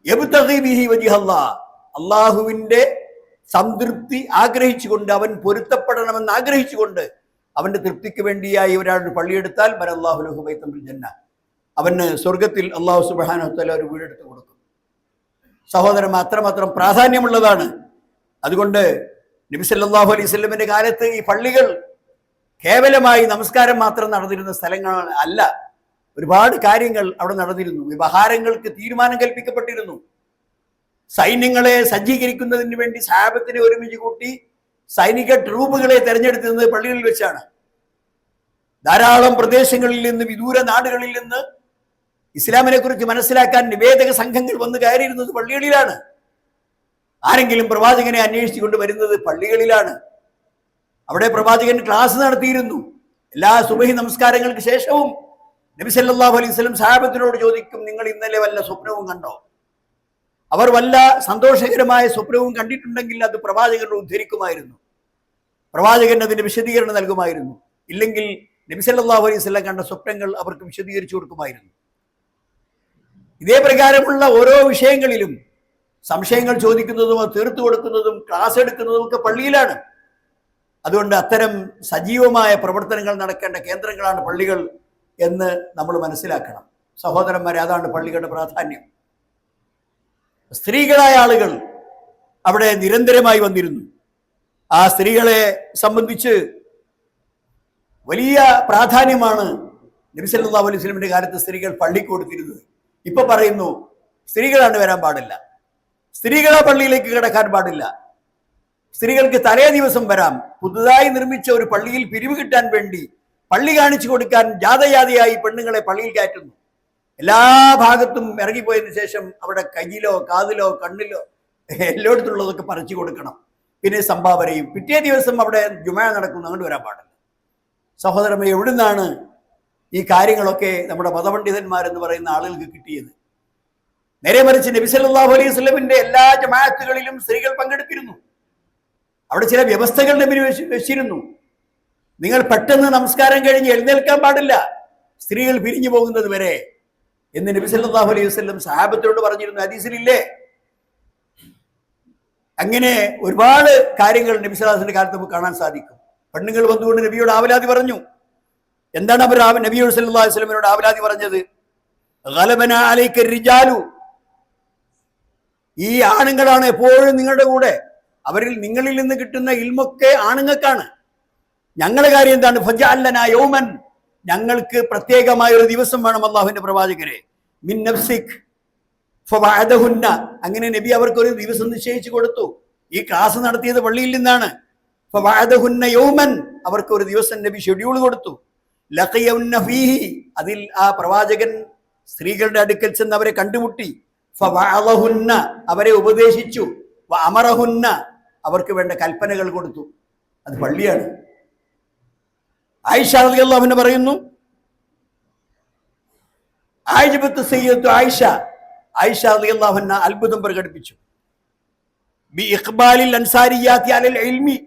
യബ്തഗി ബിഹി വജ്ഹല്ലാഹ്, അള്ളാഹുവിന്റെ സംതൃപ്തി ആഗ്രഹിച്ചുകൊണ്ട്, അവൻ പൊരുത്തപ്പെടണമെന്ന് ആഗ്രഹിച്ചുകൊണ്ട്, അവന്റെ തൃപ്തിക്ക് വേണ്ടിയായി ഒരാൾ പള്ളിയെടുത്താൽ ബനല്ലാഹു ലഹു ബൈതൻ ഫിൽ ജന്ന, അവന് സ്വർഗത്തിൽ അള്ളാഹു സുബ്ഹാനഹു വ തആല ഒരു വീടെടുത്ത് കൊടുക്കും. സഹോദരൻ, അത്രമാത്രം പ്രാധാന്യമുള്ളതാണ്. അതുകൊണ്ട് നബി സല്ലല്ലാഹു അലൈഹി വസല്ലമിന്റെ കാലത്ത് ഈ പള്ളികൾ കേവലമായി നമസ്കാരം മാത്രം നടന്നിരുന്ന സ്ഥലങ്ങൾ അല്ല. ഒരുപാട് കാര്യങ്ങൾ അവിടെ നടന്നിരുന്നു. വ്യവഹാരങ്ങൾക്ക് തീരുമാനം കൽപ്പിക്കപ്പെട്ടിരുന്നു. സൈന്യങ്ങളെ സജ്ജീകരിക്കുന്നതിന് വേണ്ടി സഹാബത്തിനെ ഒരുമിച്ച് കൂട്ടി സൈനിക ട്രൂപ്പുകളെ തെരഞ്ഞെടുത്തിരുന്നത് പള്ളികളിൽ വെച്ചാണ്. ധാരാളം പ്രദേശങ്ങളിൽ നിന്ന്, വിദൂര നാടുകളിൽ നിന്ന് ഇസ്ലാമിനെ കുറിച്ച് മനസ്സിലാക്കാൻ നിവേദക സംഘങ്ങൾ വന്ന് കയറിയിരുന്നത് പള്ളികളിലാണ്. ആരെങ്കിലും പ്രവാചകനെ അന്വേഷിച്ചുകൊണ്ട് വരുന്നത് പള്ളികളിലാണ്. അവിടെ പ്രവാചകൻ ക്ലാസ് നടത്തിയിരുന്നു. എല്ലാ സുബഹി നമസ്കാരങ്ങൾക്ക് ശേഷവും നബി സല്ലല്ലാഹു അലൈഹി വസല്ലം സഹാബത്തിനോട് ചോദിക്കും, നിങ്ങൾ ഇന്നലെ വല്ല സ്വപ്നവും കണ്ടോ? അവർ വല്ല സന്തോഷകരമായ സ്വപ്നവും കണ്ടിട്ടുണ്ടെങ്കിൽ അത് പ്രവാചകനെ ഉദ്ധരിക്കുമായിരുന്നു. പ്രവാചകൻ അതിന്റെ വിശദീകരണം നൽകുമായിരുന്നു. ഇല്ലെങ്കിൽ നബി സല്ലല്ലാഹു അലൈഹി വസല്ലം കണ്ട സ്വപ്നങ്ങൾ അവർക്ക് വിശദീകരിച്ചു കൊടുക്കുമായിരുന്നു. ഇതേ പ്രകാരമുള്ള ഓരോ വിഷയങ്ങളിലും സംശയങ്ങൾ ചോദിക്കുന്നതും അത് തീർത്തു കൊടുക്കുന്നതും ക്ലാസ് എടുക്കുന്നതും ഒക്കെ പള്ളിയിലാണ്. അതുകൊണ്ട് അത്തരം സജീവമായ പ്രവർത്തനങ്ങൾ നടക്കേണ്ട കേന്ദ്രങ്ങളാണ് പള്ളികൾ എന്ന് നമ്മൾ മനസ്സിലാക്കണം. സഹോദരന്മാരെ, അതാണ് പള്ളികളുടെ പ്രാധാന്യം. സ്ത്രീകളായ ആളുകൾ അവിടെ നിരന്തരമായി വന്നിരുന്നു. ആ സ്ത്രീകളെ സംബന്ധിച്ച് വലിയ പ്രാധാന്യമാണ് നബി സല്ലല്ലാഹു അലൈഹി വസല്ലമിന്റെ കാലത്ത് സ്ത്രീകൾ പള്ളിക്ക് കൊടുത്തിരുന്നത്. ഇപ്പൊ പറയുന്നു സ്ത്രീകളാണ് വരാൻ പാടില്ല, സ്ത്രീകളെ പള്ളിയിലേക്ക് കിടക്കാൻ പാടില്ല, സ്ത്രീകൾക്ക് തലേ ദിവസം വരാം. പുതുതായി നിർമ്മിച്ച ഒരു പള്ളിയിൽ പിരിവ് കിട്ടാൻ വേണ്ടി പള്ളി കാണിച്ചു കൊടുക്കാൻ ജാതയാതിയായി പെണ്ണുങ്ങളെ പള്ളിയിൽ കയറ്റുന്നു. എല്ലാ ഭാഗത്തും ഇറങ്ങിപ്പോയതിനു ശേഷം അവിടെ കയ്യിലോ കാതിലോ കണ്ണിലോ എല്ലായിടത്തുള്ളതൊക്കെ പറിച്ചു കൊടുക്കണം. പിന്നെ സംഭാവനയും. പിറ്റേ ദിവസം അവിടെ ജുമാ നടക്കുന്നു, അങ്ങോട്ട് വരാൻ പാടില്ല. സഹോദരമേ, എവിടുന്നാണ് ഈ കാര്യങ്ങളൊക്കെ നമ്മുടെ മതപണ്ഡിതന്മാരെന്ന് പറയുന്ന ആളുകൾക്ക് കിട്ടിയത്? നേരെ മറിച്ച് നബി സല്ലല്ലാഹു അലൈഹി വസല്ലമിന്റെ എല്ലാ ജമാഅത്തുകളിലും സ്ത്രീകൾ പങ്കെടുത്തിരുന്നു. അവിടെ ചില വ്യവസ്ഥകൾ നബി വെച്ചിരുന്നു. നിങ്ങൾ പെട്ടെന്ന് നമസ്കാരം കഴിഞ്ഞ് എഴുന്നേൽക്കാൻ പാടില്ല, സ്ത്രീകൾ പിരിഞ്ഞു പോകുന്നത് വരെ എന്ന് നബി സല്ലല്ലാഹു അലൈഹി വസല്ലം സഹാബത്തോട് പറഞ്ഞിരുന്നു. ഹദീസിലില്ലേ? അങ്ങനെ ഒരുപാട് കാര്യങ്ങൾ നബി സല്ലല്ലാഹു അലൈഹി വസല്ലമിന്റെ കാലത്ത് നമുക്ക് കാണാൻ സാധിക്കും. പെണ്ണുങ്ങൾ വന്നുകൊണ്ട് നബിയോട് ആവലാതി പറഞ്ഞു. എന്താണ് അവർ നബിയോട് സല്ലല്ലാഹു അലൈഹി വസല്ലമിനോട് ആവലാതി പറഞ്ഞത്? ഗലബനാ അലൈക റിജാലു, ഈ ആണുങ്ങളാണ് എപ്പോഴും നിങ്ങളുടെ കൂടെ, നിങ്ങളിൽ നിന്ന് കിട്ടുന്ന ഇൽമൊക്കെ ആണുങ്ങൾക്കാണ്. ഞങ്ങളുടെ കാര്യം എന്താണ്? ഫജഅൽനാ യൗമൻ, ഞങ്ങൾക്ക് പ്രത്യേകമായ ഒരു ദിവസം വേണം അല്ലാഹുവിന്റെ പ്രവാചകരെ. മിൻ നഫ്സിക് ഫവഅദഹുന്ന, അങ്ങനെ നബി അവർക്ക് ഒരു ദിവസം നിശ്ചയിച്ചു കൊടുത്തു. ഈ ക്ലാസ് നടത്തിയത് പള്ളിയിൽ നിന്നാണ്. ഫവഅദഹുന്ന യൗമൻ, അവർക്ക് ഒരു ദിവസം നബി ഷെഡ്യൂൾ കൊടുത്തു. ലഖിയൗന്ന ഫീഹി, അതിൽ ആ പ്രവാചകൻ സ്ത്രീകളുടെ അടുക്കൽ ചെന്ന് അവരെ കണ്ടുമുട്ടി. ഫവഅദഹുന്ന, അവരെ ഉപദേശിച്ചു. വഅമറഹുന്ന, അവർക്ക് വേണ്ട കൽപ്പനകൾ കൊടുത്തു. അത് പള്ളിയാണ്. ആയിഷ റളിയല്ലാഹു അൻഹ പറയുന്നു, ആയിഷ റളിയല്ലാഹു അൻഹ അത്ഭുതം പ്രകടിപ്പിച്ചു. ബി ഇഖ്ബാലിൽ അൻസാരിയാത്തി അലൽ ഇൽമി,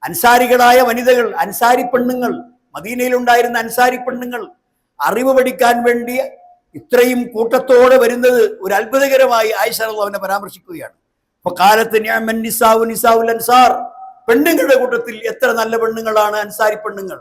അൻസാരികളായ വനിതകൾ, അൻസാരി പെണ്ണുങ്ങൾ, മദീനയിൽ ഉണ്ടായിരുന്ന അൻസാരി പെണ്ണുങ്ങൾ അറിവ് പഠിക്കാൻ വേണ്ടി ഇത്രയും കൂട്ടത്തോടെ വരുന്നത് ഒരു അത്ഭുതകരമായി ആയിഷ റളിയല്ലാഹു അൻഹ പരാമർശിക്കുകയാണ്. ഫഖാലത്ത് നിഅമൻ നിസാഉ നിസാഉൽ അൻസാർ, പെണ്ണുങ്ങളുടെ കൂട്ടത്തിൽ എത്ര നല്ല പെണ്ണുങ്ങളാണ് അൻസാരി പെണ്ണുങ്ങൾ.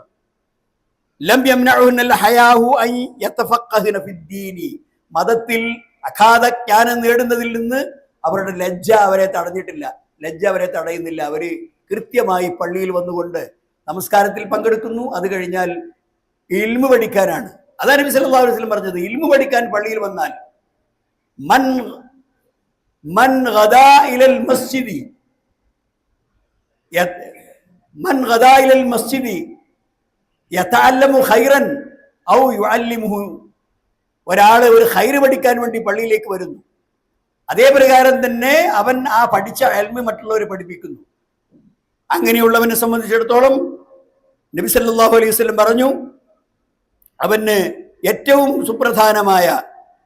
ലം യംനഉഹുൽ ഹയാഹു അൻ യതഫഖഹന ഫിദ്ദീനി, മതത്തിൽ അഗാധ ജ്ഞാനം നേടുന്നതിൽ നിന്ന് അവരുടെ ലജ്ജ അവരെ തടഞ്ഞിട്ടില്ല, ലജ്ജ അവരെ തടയുന്നില്ല. അവര് കൃത്യമായി പള്ളിയിൽ വന്നുകൊണ്ട് നമസ്കാരത്തിൽ പങ്കെടുക്കുന്നു. അത് കഴിഞ്ഞാൽ ഇൽമു പഠിക്കാനാണ്. അതാണ് നബി സല്ലല്ലാഹു അലൈഹി വസല്ലം പറഞ്ഞത്. ഇൽമു പഠിക്കാൻ പള്ളിയിൽ വന്നാൽ മൻ ഗദാ ഇലൽ മസ്ജിദി യതഅല്ലമു ഖൈറൻ ഔ യുഅല്ലിമുഹു ഒരാൾ ഒരു ഖൈറ് പഠിക്കാൻ വേണ്ടി പള്ളിയിലേക്ക് വരുന്നു, അതേ പ്രകാരം തന്നെ അവൻ ആ പഠിച്ച ഇൽമ് മറ്റുള്ളവരെ പഠിപ്പിക്കുന്നു. അങ്ങനെയുള്ളവനെ സംബന്ധിച്ചിടത്തോളം നബി സല്ലല്ലാഹു അലൈഹി വസല്ലം പറഞ്ഞു, അവന് ഏറ്റവും സുപ്രധാനമായ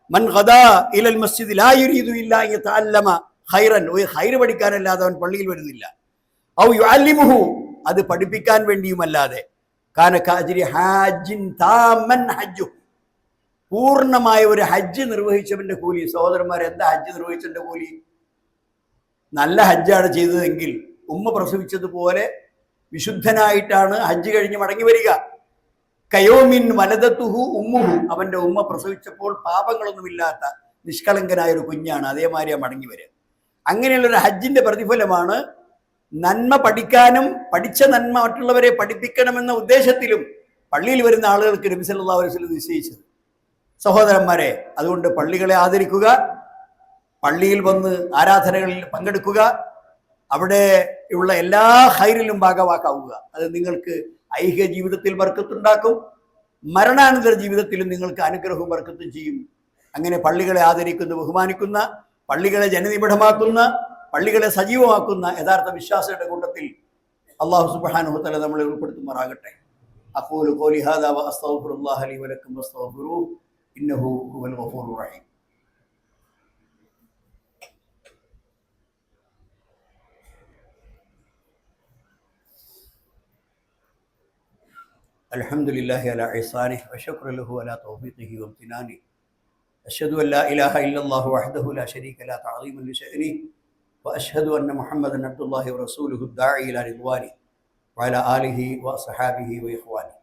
മൻ ഗദാ ഇലൽ മസ്ജിദ് ലാ യുരീദു ഇല്ലാ യതഅല്ലമ ഖൈറൻ, ഒരു ഖൈറ് പഠിക്കാനല്ലാതെ അവൻ പള്ളിയിൽ വരുന്നില്ല. ഔ യുഅല്ലിമുഹു, അത് പഠിപ്പിക്കാൻ വേണ്ടിയുമല്ലാതെ, കാന കഅജ്രി ഹാജിൻ താമൻ ഹജ്ജു, പൂർണ്ണമായ ഒരു ഹജ്ജ് നിർവഹിച്ചവന്റെ കൂലി. സഹോദരന്മാരെ, എന്താ ഹജ്ജ് നിർവഹിച്ചവന്റെ കൂലി? നല്ല ഹജ്ജാണ് ചെയ്തതെങ്കിൽ ഉമ്മ പ്രസവിച്ചതുപോലെ വിശുദ്ധനായിട്ടാണ് ഹജ്ജ് കഴിഞ്ഞ് മടങ്ങി വരിക. കയോമിൻ വലദത്തുഹു ഉമ്മുഹു, അവന്റെ ഉമ്മ പ്രസവിച്ചപ്പോൾ പാപങ്ങളൊന്നുമില്ലാത്ത നിഷ്കളങ്കനായ ഒരു കുഞ്ഞാണ്, അതേമാതിരിയാണ് മടങ്ങി വരിക. അങ്ങനെയുള്ളൊരു ഹജ്ജിന്റെ പ്രതിഫലമാണ് നന്മ പഠിക്കാനും പഠിച്ച നന്മ മറ്റുള്ളവരെ പഠിപ്പിക്കണമെന്ന ഉദ്ദേശത്തിലും പള്ളിയിൽ വരുന്ന ആളുകൾക്ക് നബി സല്ലല്ലാഹു അലൈഹി വസല്ലം നിശ്ചയിച്ചത്. സഹോദരന്മാരെ, അതുകൊണ്ട് പള്ളികളെ ആദരിക്കുക, പള്ളിയിൽ വന്ന് ആരാധനകളിൽ പങ്കെടുക്കുക, അവിടെ ഉള്ള എല്ലാ ഖൈറിലും ഭാഗവാക്കാവുക. അത് നിങ്ങൾക്ക് ഐഹിക ജീവിതത്തിൽ ബർക്കത്തുണ്ടാക്കും, മരണാനന്തര ജീവിതത്തിലും നിങ്ങൾക്ക് അനുഗ്രഹവും ബർക്കത്തും ചെയ്യും. അങ്ങനെ പള്ളികളെ ആദരിക്കുന്ന, ബഹുമാനിക്കുന്ന, പള്ളികളെ ജനനിബിഡമാക്കുന്ന, പള്ളികളെ സജീവമാക്കുന്ന യഥാർത്ഥ വിശ്വാസികളുടെ കൂട്ടത്തിൽ അല്ലാഹു സുബ്ഹാനഹു വ തആല നമ്മളെ ഉൾപ്പെടുത്തുമാറാകട്ടെ. അഖൂലു ഖൗലി ഹാദാ വ അസ്തഗ്ഫിറുല്ലാഹ ലി വ ലക്കും വസ്തഗ്ഫിറൂഹു ഇന്നഹു ഹുവൽ ഗഫൂറുർ റഹീം. അൽഹംദുലില്ലാഹി അലാ ഇഹ്സാനിഹി വശുക്റു ലഹു അലാ തൗഫീഖിഹി വംതിനാനിഹി. അശ്ഹദു അൻ ലാ ഇലാഹ ഇല്ലല്ലാഹു വഹ്ദഹു ലാ ശരീക ലഹു തഅദീമൻ ലിശഅനിഹി വഅശ്ഹദു അന്ന മുഹമ്മദൻ അബ്ദുല്ലാഹി വറസൂലുഹു ദാഇ ഇലാ റിദ്വാനിഹി വഅലാ ആലിഹി വസഹാബിഹി വഇഖ്വാനിഹി.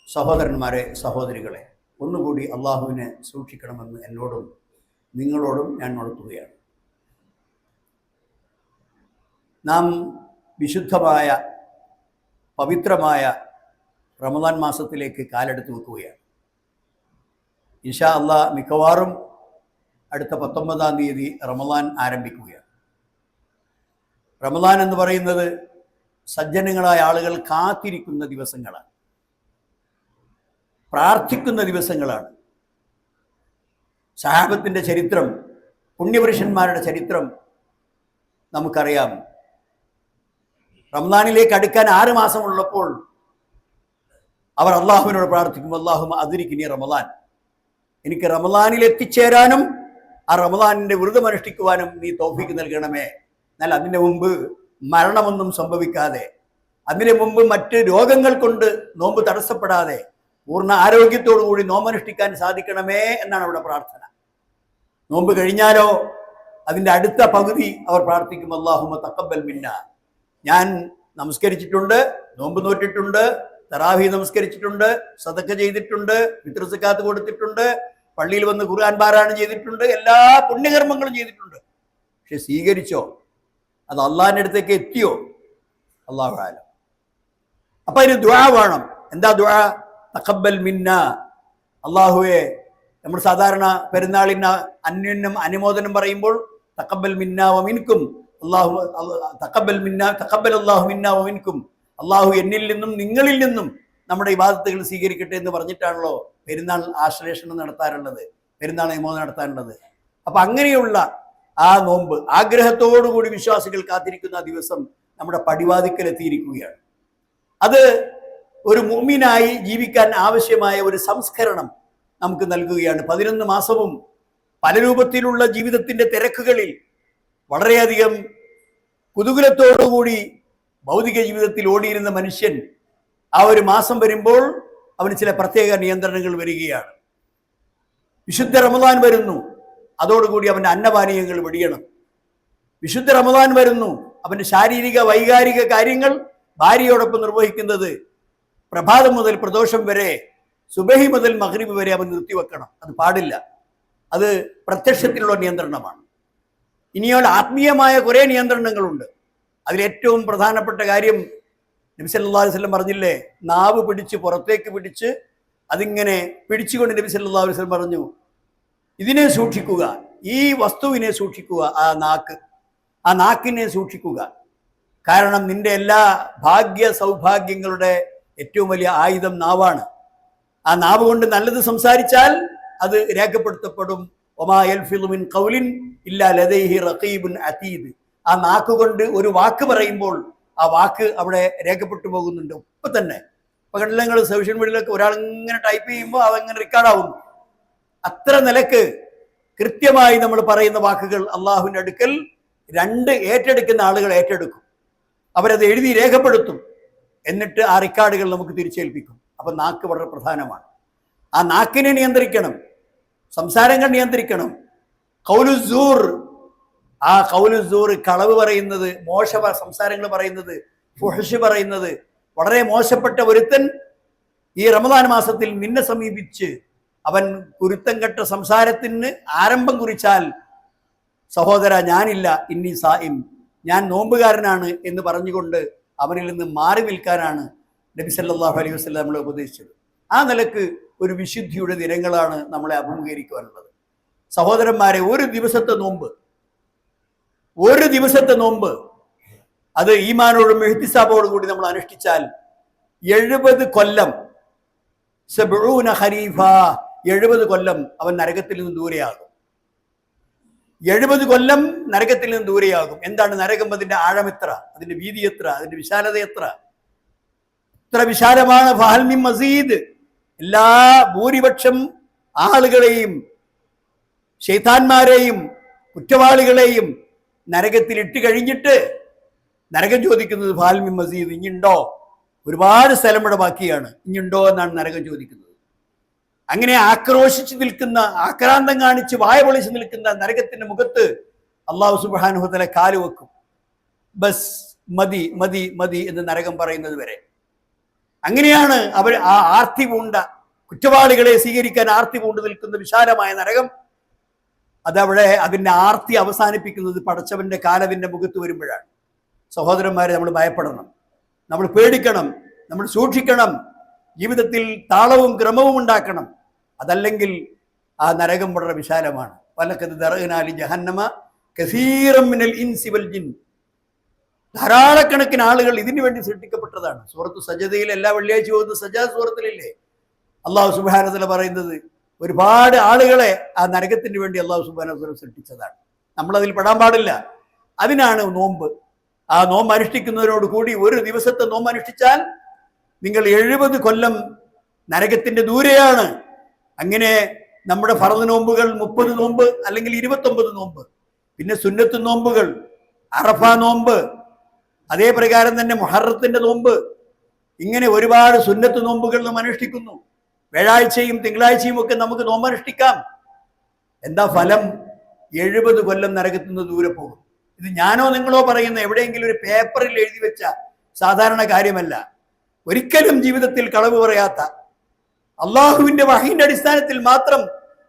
സഹോദരന്മാരെ, സഹോദരികളെ, ഒന്നുകൂടി അള്ളാഹുവിനെ സൂക്ഷിക്കണമെന്ന് എന്നോടും നിങ്ങളോടും ഞാൻ ഉണർത്തുകയാണ്. നാം വിശുദ്ധമായ പവിത്രമായ റമദാൻ മാസത്തിലേക്ക് കാലെടുത്ത് വെക്കുകയാണ്. ഇൻഷാ അല്ലാഹ് മിക്കവാറും അടുത്ത 19-ാം തീയതി റമദാൻ ആരംഭിക്കുകയാണ്. റമദാൻ എന്ന് പറയുന്നത് സജ്ജനങ്ങളായ ആളുകൾ കാത്തിരിക്കുന്ന ദിവസങ്ങളാണ്, പ്രാർത്ഥിക്കുന്ന ദിവസങ്ങളാണ്. സഹാബത്തിന്റെ ചരിത്രം, പുണ്യപുരുഷന്മാരുടെ ചരിത്രം നമുക്കറിയാം. റമദാനിലേക്ക് അടുക്കാൻ 6 മാസമുള്ളപ്പോൾ അവർ അള്ളാഹുവിനോട് പ്രാർത്ഥിക്കും, അല്ലാഹുമ്മ അദ്രിക്നി റമദാൻ, എനിക്ക് റമദാനിൽ എത്തിച്ചേരാനും ആ റമദാനിന്റെ വ്രതം അനുഷ്ഠിക്കുവാനും നീ തൗഫീഖ് നൽകണമേ. എന്നാൽ അതിന് മുമ്പ് മരണമൊന്നും സംഭവിക്കാതെ, അതിന് മുമ്പ് മറ്റ് രോഗങ്ങൾ കൊണ്ട് നോമ്പ് തടസ്സപ്പെടാതെ പൂർണ്ണ ആരോഗ്യത്തോടു കൂടി നോമ്പനുഷ്ഠിക്കാൻ സാധിക്കണമേ എന്നാണ് അവിടെ പ്രാർത്ഥന. നോമ്പ് കഴിഞ്ഞാലോ അതിൻ്റെ അടുത്ത പകുതി അവർ പ്രാർത്ഥിക്കും, അല്ലാഹുമ്മ തഖബ്ബൽ മിന്ന, ഞാൻ നമസ്കരിച്ചിട്ടുണ്ട്, നോമ്പ് നോറ്റിട്ടുണ്ട്, തറാവി നമസ്കരിച്ചിട്ടുണ്ട്, സദഖ ചെയ്തിട്ടുണ്ട്, ഫിത്ർ സക്കാത്ത് കൊടുത്തിട്ടുണ്ട്, പള്ളിയിൽ വന്ന് ഖുർആൻ പാരായണം ചെയ്തിട്ടുണ്ട്, എല്ലാ പുണ്യകർമ്മങ്ങളും ചെയ്തിട്ടുണ്ട്. പക്ഷെ സ്വീകരിച്ചോ? അത് അള്ളാഹിൻ്റെ അടുത്തേക്ക് എത്തിയോ? അല്ലാഹു ആലം. അപ്പൊ അതിന് ദുആ വേണം. എന്താ ദുആ? തഖബ്ബൽ മിന്ന, അല്ലാഹുവേ, നമ്മൾ സാധാരണ പെരുന്നാളിന് അന്യോന്യം അനുമോദനം പറയുമ്പോൾ തഖബ്ബൽ മിന്ന വ മിൻകും, അല്ലാഹു തഖബ്ബൽ മിന്ന തഖബ്ബൽ അല്ലാഹു മിന്ന വ മിൻകും, അല്ലാഹു എന്നിൽ നിന്നും നിങ്ങളിൽ നിന്നും നമ്മുടെ ഇബാദത്തുകൾ സ്വീകരിക്കട്ടെ എന്ന് പറഞ്ഞിട്ടാണല്ലോ പെരുന്നാൾ ആശ്ലേഷണം നടത്താറുള്ളത്, പെരുന്നാൾ അനുമോദനം നടത്താറുള്ളത്. അപ്പൊ അങ്ങനെയുള്ള ആ നോമ്പ് ആഗ്രഹത്തോടുകൂടി വിശ്വാസികൾ കാത്തിരിക്കുന്ന ദിവസം നമ്മുടെ പടിവാതിക്കൽ എത്തിയിരിക്കുകയാണ്. അത് ഒരു മുഅ്മിനായി ജീവിക്കാൻ ആവശ്യമായ ഒരു സംസ്കരണം നമുക്ക് നൽകുകയാണ്. 11 മാസവും പല രൂപത്തിലുള്ള ജീവിതത്തിന്റെ തിരക്കുകളിൽ വളരെയധികം കുതൂഹലത്തോടുകൂടി ഭൗതിക ജീവിതത്തിൽ ഓടിയിരുന്ന മനുഷ്യൻ ആ ഒരു മാസം വരുമ്പോൾ അവന് ചില പ്രത്യേക നിയന്ത്രണങ്ങൾ വരികയാണ്. വിശുദ്ധ റമദാൻ വരുന്നു, അതോടുകൂടി അവൻ്റെ അന്നപാനീയങ്ങൾ വെടിയണം. വിശുദ്ധ റമദാൻ വരുന്നു, അവൻ്റെ ശാരീരിക വൈകാരിക കാര്യങ്ങൾ ഭാര്യയോടൊപ്പം നിർവഹിക്കുന്നത് പ്രഭാതം മുതൽ പ്രദോഷം വരെ, സുബഹി മുതൽ മഗ്രിബ് വരെ അവൻ നിർത്തിവെക്കണം. അത് പാടില്ല. അത് പ്രത്യക്ഷത്തിലുള്ള നിയന്ത്രണമാണ്. ഇനിയുള്ള ആത്മീയമായ കുറേ നിയന്ത്രണങ്ങളുണ്ട്. അതിലേറ്റവും പ്രധാനപ്പെട്ട കാര്യം നബി സല്ലല്ലാഹു അലൈഹി വസല്ലം പറഞ്ഞില്ലേ, നാവ് പിടിച്ച് പുറത്തേക്ക് പിടിച്ച് അതിങ്ങനെ പിടിച്ചുകൊണ്ട് നബി സല്ലല്ലാഹു അലൈഹി വസല്ലം പറഞ്ഞു, ഇതിനെ സൂക്ഷിക്കുക, ഈ വസ്തുവിനെ സൂക്ഷിക്കുക, ആ നാക്കിനെ സൂക്ഷിക്കുക. കാരണം നിന്റെ എല്ലാ ഭാഗ്യ സൗഭാഗ്യങ്ങളുടെ ഏറ്റവും വലിയ ആയുധം നാവാണ്. ആ ആ നാവ് കൊണ്ട് നല്ലത് സംസാരിച്ചാൽ അത് രേഖപ്പെടുത്തപ്പെടും. വമാ യൽഫിളു മിൻ ഖൗലിൻ ഇല്ലാ ലദൈഹി റഖീബുൻ അതീദ്. ആ നാക്കുകൊണ്ട് ഒരു വാക്ക് പറയുമ്പോൾ ആ വാക്ക് അവിടെ രേഖപ്പെട്ടു പോകുന്നുണ്ട്. ഇപ്പൊ തന്നെ ഇപ്പൊ കണ്ടില്ല നിങ്ങൾ സോഷ്യൽ മീഡിയയിലൊക്കെ ഒരാൾ ഇങ്ങനെ ടൈപ്പ് ചെയ്യുമ്പോൾ അതങ്ങനെ റെക്കോർഡാവുന്നു. അത്ര നിലക്ക് കൃത്യമായി നമ്മൾ പറയുന്ന വാക്കുകൾ അള്ളാഹുവിന്റെ അടുക്കൽ രണ്ട് ഏറ്റെടുക്കുന്ന ആളുകൾ ഏറ്റെടുക്കും. അവരത് എഴുതി രേഖപ്പെടുത്തും. എന്നിട്ട് ആ റെക്കോർഡുകൾ നമുക്ക് തിരിച്ചേൽപ്പിക്കും. അപ്പൊ നാക്ക് വളരെ പ്രധാനമാണ്. ആ നാക്കിനെ നിയന്ത്രിക്കണം, സംസാരങ്ങൾ നിയന്ത്രിക്കണം. ഖൗലുസ്സൂർ, ആ ഖൗലുസ്സൂർ, കളവ് പറയുന്നത്, മോശ സംസാരങ്ങൾ പറയുന്നത്, ഫുഹ്ഷ് പറയുന്നത്, വളരെ മോശപ്പെട്ട ഒരുത്തൻ ഈ റമദാൻ മാസത്തിൽ നിന്നെ സമീപിച്ച് അവൻ കുരുത്തം കെട്ട സംസാരത്തിന് ആരംഭം കുറിച്ചാൽ, സഹോദര ഞാനില്ല, ഇന്നി സായിം, ഞാൻ നോമ്പുകാരനാണ് എന്ന് പറഞ്ഞുകൊണ്ട് അവനിൽ നിന്ന് മാറി നിൽക്കാനാണ് നബി സല്ലല്ലാഹു അലൈഹി വസല്ലം നമ്മളെ ഉപദേശിച്ചത്. ആ നിലക്ക് ഒരു വിശുദ്ധിയുടെ ദിനങ്ങളാണ് നമ്മളെ അഭിമുഖീകരിക്കുവാനുള്ളത്. സഹോദരന്മാരെ, ഒരു ദിവസത്തെ നോമ്പ് അത് ഈമാനോടും ഇഹ്തിസാബോടും കൂടി നമ്മൾ അനുഷ്ഠിച്ചാൽ 70 കൊല്ലം, 70 ഖരീഫ, 70 കൊല്ലം അവൻ നരകത്തിൽ നിന്ന് ദൂരെയാകും. 70 കൊല്ലം നരകത്തിൽ നിന്ന് ദൂരെയാകും. എന്താണ് നരകം? അതിന്റെ ആഴം എത്ര, അതിന്റെ വീതി എത്ര, അതിന്റെ വിശാലത എത്ര? എത്ര വിശാലമാണ്! ഫഹൽ മിൻ മസീദ്. എല്ലാ ഭൂരിപക്ഷം ആളുകളെയും, ശൈത്താന്മാരെയും കുറ്റവാളികളെയും നരകത്തിൽ ഇട്ട് കഴിഞ്ഞിട്ട് നരകം ചോദിക്കുന്നത് ഫഹൽ മിൻ മസീദ്, ഇനിയുണ്ടോ? ഒരുപാട് സ്ഥലം ഇവിടെ ബാക്കിയാണ്, ഇനിയുണ്ടോ എന്നാണ് നരകം ചോദിക്കുന്നത്. അങ്ങനെ ആക്രോശിച്ച് നിൽക്കുന്ന, ആക്രാന്തം കാണിച്ച് വായ പൊളിച്ച് നിൽക്കുന്ന നരകത്തിന്റെ മുഖത്ത് അല്ലാഹു സുബ്ഹാനഹു വ തആല കാല് വെക്കും. ബസ്, മതി മതി മതി എന്ന് നരകം പറയുന്നത് വരെ. അങ്ങനെയാണ് അവർ ആ ആർത്തി പൂണ്ട കുറ്റവാളികളെ സ്വീകരിക്കാൻ ആർത്തി പൂണ്ട് നിൽക്കുന്ന വിശാലമായ നരകം. അതവിടെ അതിന്റെ ആർത്തി അവസാനിപ്പിക്കുന്നത് പടച്ചവന്റെ കാലവിന്റെ മുഖത്ത് വരുമ്പോഴാണ്. സഹോദരന്മാരെ, നമ്മൾ ഭയപ്പെടണം, നമ്മൾ പേടിക്കണം, നമ്മൾ സൂക്ഷിക്കണം. ജീവിതത്തിൽ താളവും ക്രമവും ഉണ്ടാക്കണം. അതല്ലെങ്കിൽ ആ നരകം വളരെ വിശാലമാണ്. വലഖദ് ദറഅനാ ലി ജഹന്നമ കസീറൻ മിനൽ ഇൻസി വൽ ജിൻ. ധാരാളക്കണക്കിന് ആളുകൾ ഇതിനു വേണ്ടി സൃഷ്ടിക്കപ്പെട്ടതാണ്. സൂറത്തു സജദയിൽ എല്ലാ വെള്ളിയാഴ്ച പോകുന്ന സജദ സൂറത്തിലില്ലേ അല്ലാഹു സുബ്ഹാനഹു വ തആല പറയുന്നത്, ഒരുപാട് ആളുകളെ ആ നരകത്തിന് വേണ്ടി അല്ലാഹു സുബ്ഹാനഹു വ തആല സൃഷ്ടിച്ചതാണ്. നമ്മളതിൽ പെടാൻ പാടില്ല. അതിനാണ് നോമ്പ്. ആ നോമ്പ് അനുഷ്ഠിക്കുന്നതിനോട് കൂടി ഒരു ദിവസത്തെ നോമ്പ് അനുഷ്ഠിച്ചാൽ നിങ്ങൾ 70 കൊല്ലം നരകത്തിന്റെ ദൂരെയാണ്. അങ്ങനെ നമ്മുടെ ഫർദ് നോമ്പുകൾ 30 നോമ്പ് അല്ലെങ്കിൽ 29 നോമ്പ്, പിന്നെ സുന്നത്ത് നോമ്പുകൾ, അറഫ നോമ്പ്, അതേ പ്രകാരം തന്നെ മുഹറത്തിന്റെ നോമ്പ്, ഇങ്ങനെ ഒരുപാട് സുന്നത്ത് നോമ്പുകൾ നാം അനുഷ്ഠിക്കുന്നു. വ്യാഴാഴ്ചയും തിങ്കളാഴ്ചയും ഒക്കെ നമുക്ക് നോമ്പ് അനുഷ്ഠിക്കാം. എന്താ ഫലം? 70 കൊല്ലം നരകത്തിൽ നിന്ന് ദൂരെ പോകും. ഇത് ഞാനോ നിങ്ങളോ പറയുന്ന എവിടെയെങ്കിലും ഒരു പേപ്പറിൽ എഴുതി വെച്ച സാധാരണ കാര്യമല്ല. ഒരിക്കലും ജീവിതത്തിൽ കളവ് പറയാത്ത, അള്ളാഹുവിന്റെ വഹീന്റെ അടിസ്ഥാനത്തിൽ മാത്രം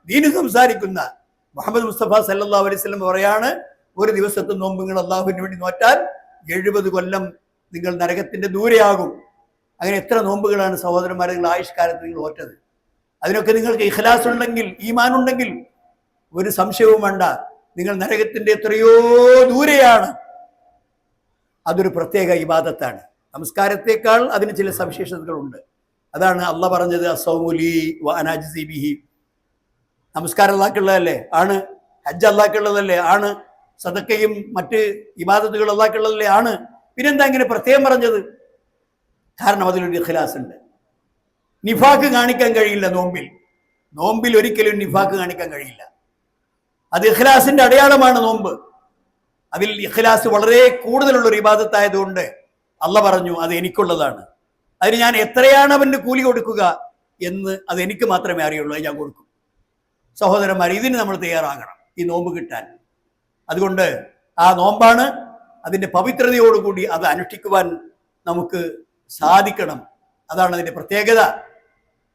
ദീന് സംസാരിക്കുന്ന മുഹമ്മദ് മുസ്തഫ സല്ലല്ലാഹു അലൈഹി വസല്ലം പറയാണ്, ഒരു ദിവസത്തെ നോമ്പ് നിങ്ങൾ അള്ളാഹുവിന് വേണ്ടി നോറ്റാൽ 70 കൊല്ലം നിങ്ങൾ നരകത്തിന്റെ ദൂരെയാകും. അങ്ങനെ എത്ര നോമ്പുകളാണ് സഹോദരന്മാരെ നിങ്ങൾ ആയുഷ്കാലത്ത് നിങ്ങൾ ഓറ്റത്? അതിനൊക്കെ നിങ്ങൾക്ക് ഇഖ്ലാസ് ഉണ്ടെങ്കിൽ, ഈമാൻ ഉണ്ടെങ്കിൽ ഒരു സംശയവും വേണ്ട, നിങ്ങൾ നരകത്തിന്റെ എത്രയോ ദൂരെയാണ്. അതൊരു പ്രത്യേക ഇബാദത്താണ്. നമസ്കാരത്തെക്കാൾ അതിന് ചില സവിശേഷതകളുണ്ട്. അതാണ് അള്ളാഹ് പറഞ്ഞത്, അസ്സൗമു ലീ വ അനാ അജ്സി ബിഹി. നമസ്കാരം അല്ലാഹ്ക്കുള്ളതല്ലേ? ആണ്. ഹജ്ജ് അല്ലാഹ്ക്കുള്ളതല്ലേ? ആണ്. സദക്കയും മറ്റ് ഇബാദത്തുകൾ അല്ലാഹ്ക്കുള്ളതല്ലേ? ആണ്. പിന്നെന്താ ഇങ്ങനെ പ്രത്യേകം പറഞ്ഞത്? കാരണം അതിലൊരു ഇഖ്ലാസ് ഉണ്ട്. നിഫാക്ക് കാണിക്കാൻ കഴിയില്ല നോമ്പിൽ ഒരിക്കലും നിഫാക്ക് കാണിക്കാൻ കഴിയില്ല. അത് ഇഖ്ലാസിന്റെ അടയാളമാണ് നോമ്പ്. അതിൽ ഇഖ്ലാസ് വളരെ കൂടുതലുള്ള ഒരു ഇബാദത്തായതുകൊണ്ട് അള്ളാഹ് പറഞ്ഞു, അത് എനിക്കുള്ളതാണ്. അതിന് ഞാൻ എത്രയാണ് അവന് കൂലി കൊടുക്കുക എന്ന് അത് എനിക്ക് മാത്രമേ അറിയുള്ളൂ. ഞാൻ കൊടുക്കും. സഹോദരന്മാർ, ഇതിന് നമ്മൾ തയ്യാറാകണം ഈ നോമ്പ് കിട്ടാൻ. അതുകൊണ്ട് ആ നോമ്പാണ്, അതിൻ്റെ പവിത്രതയോടുകൂടി അത് അനുഷ്ഠിക്കുവാൻ നമുക്ക് സാധിക്കണം. അതാണ് അതിൻ്റെ പ്രത്യേകത.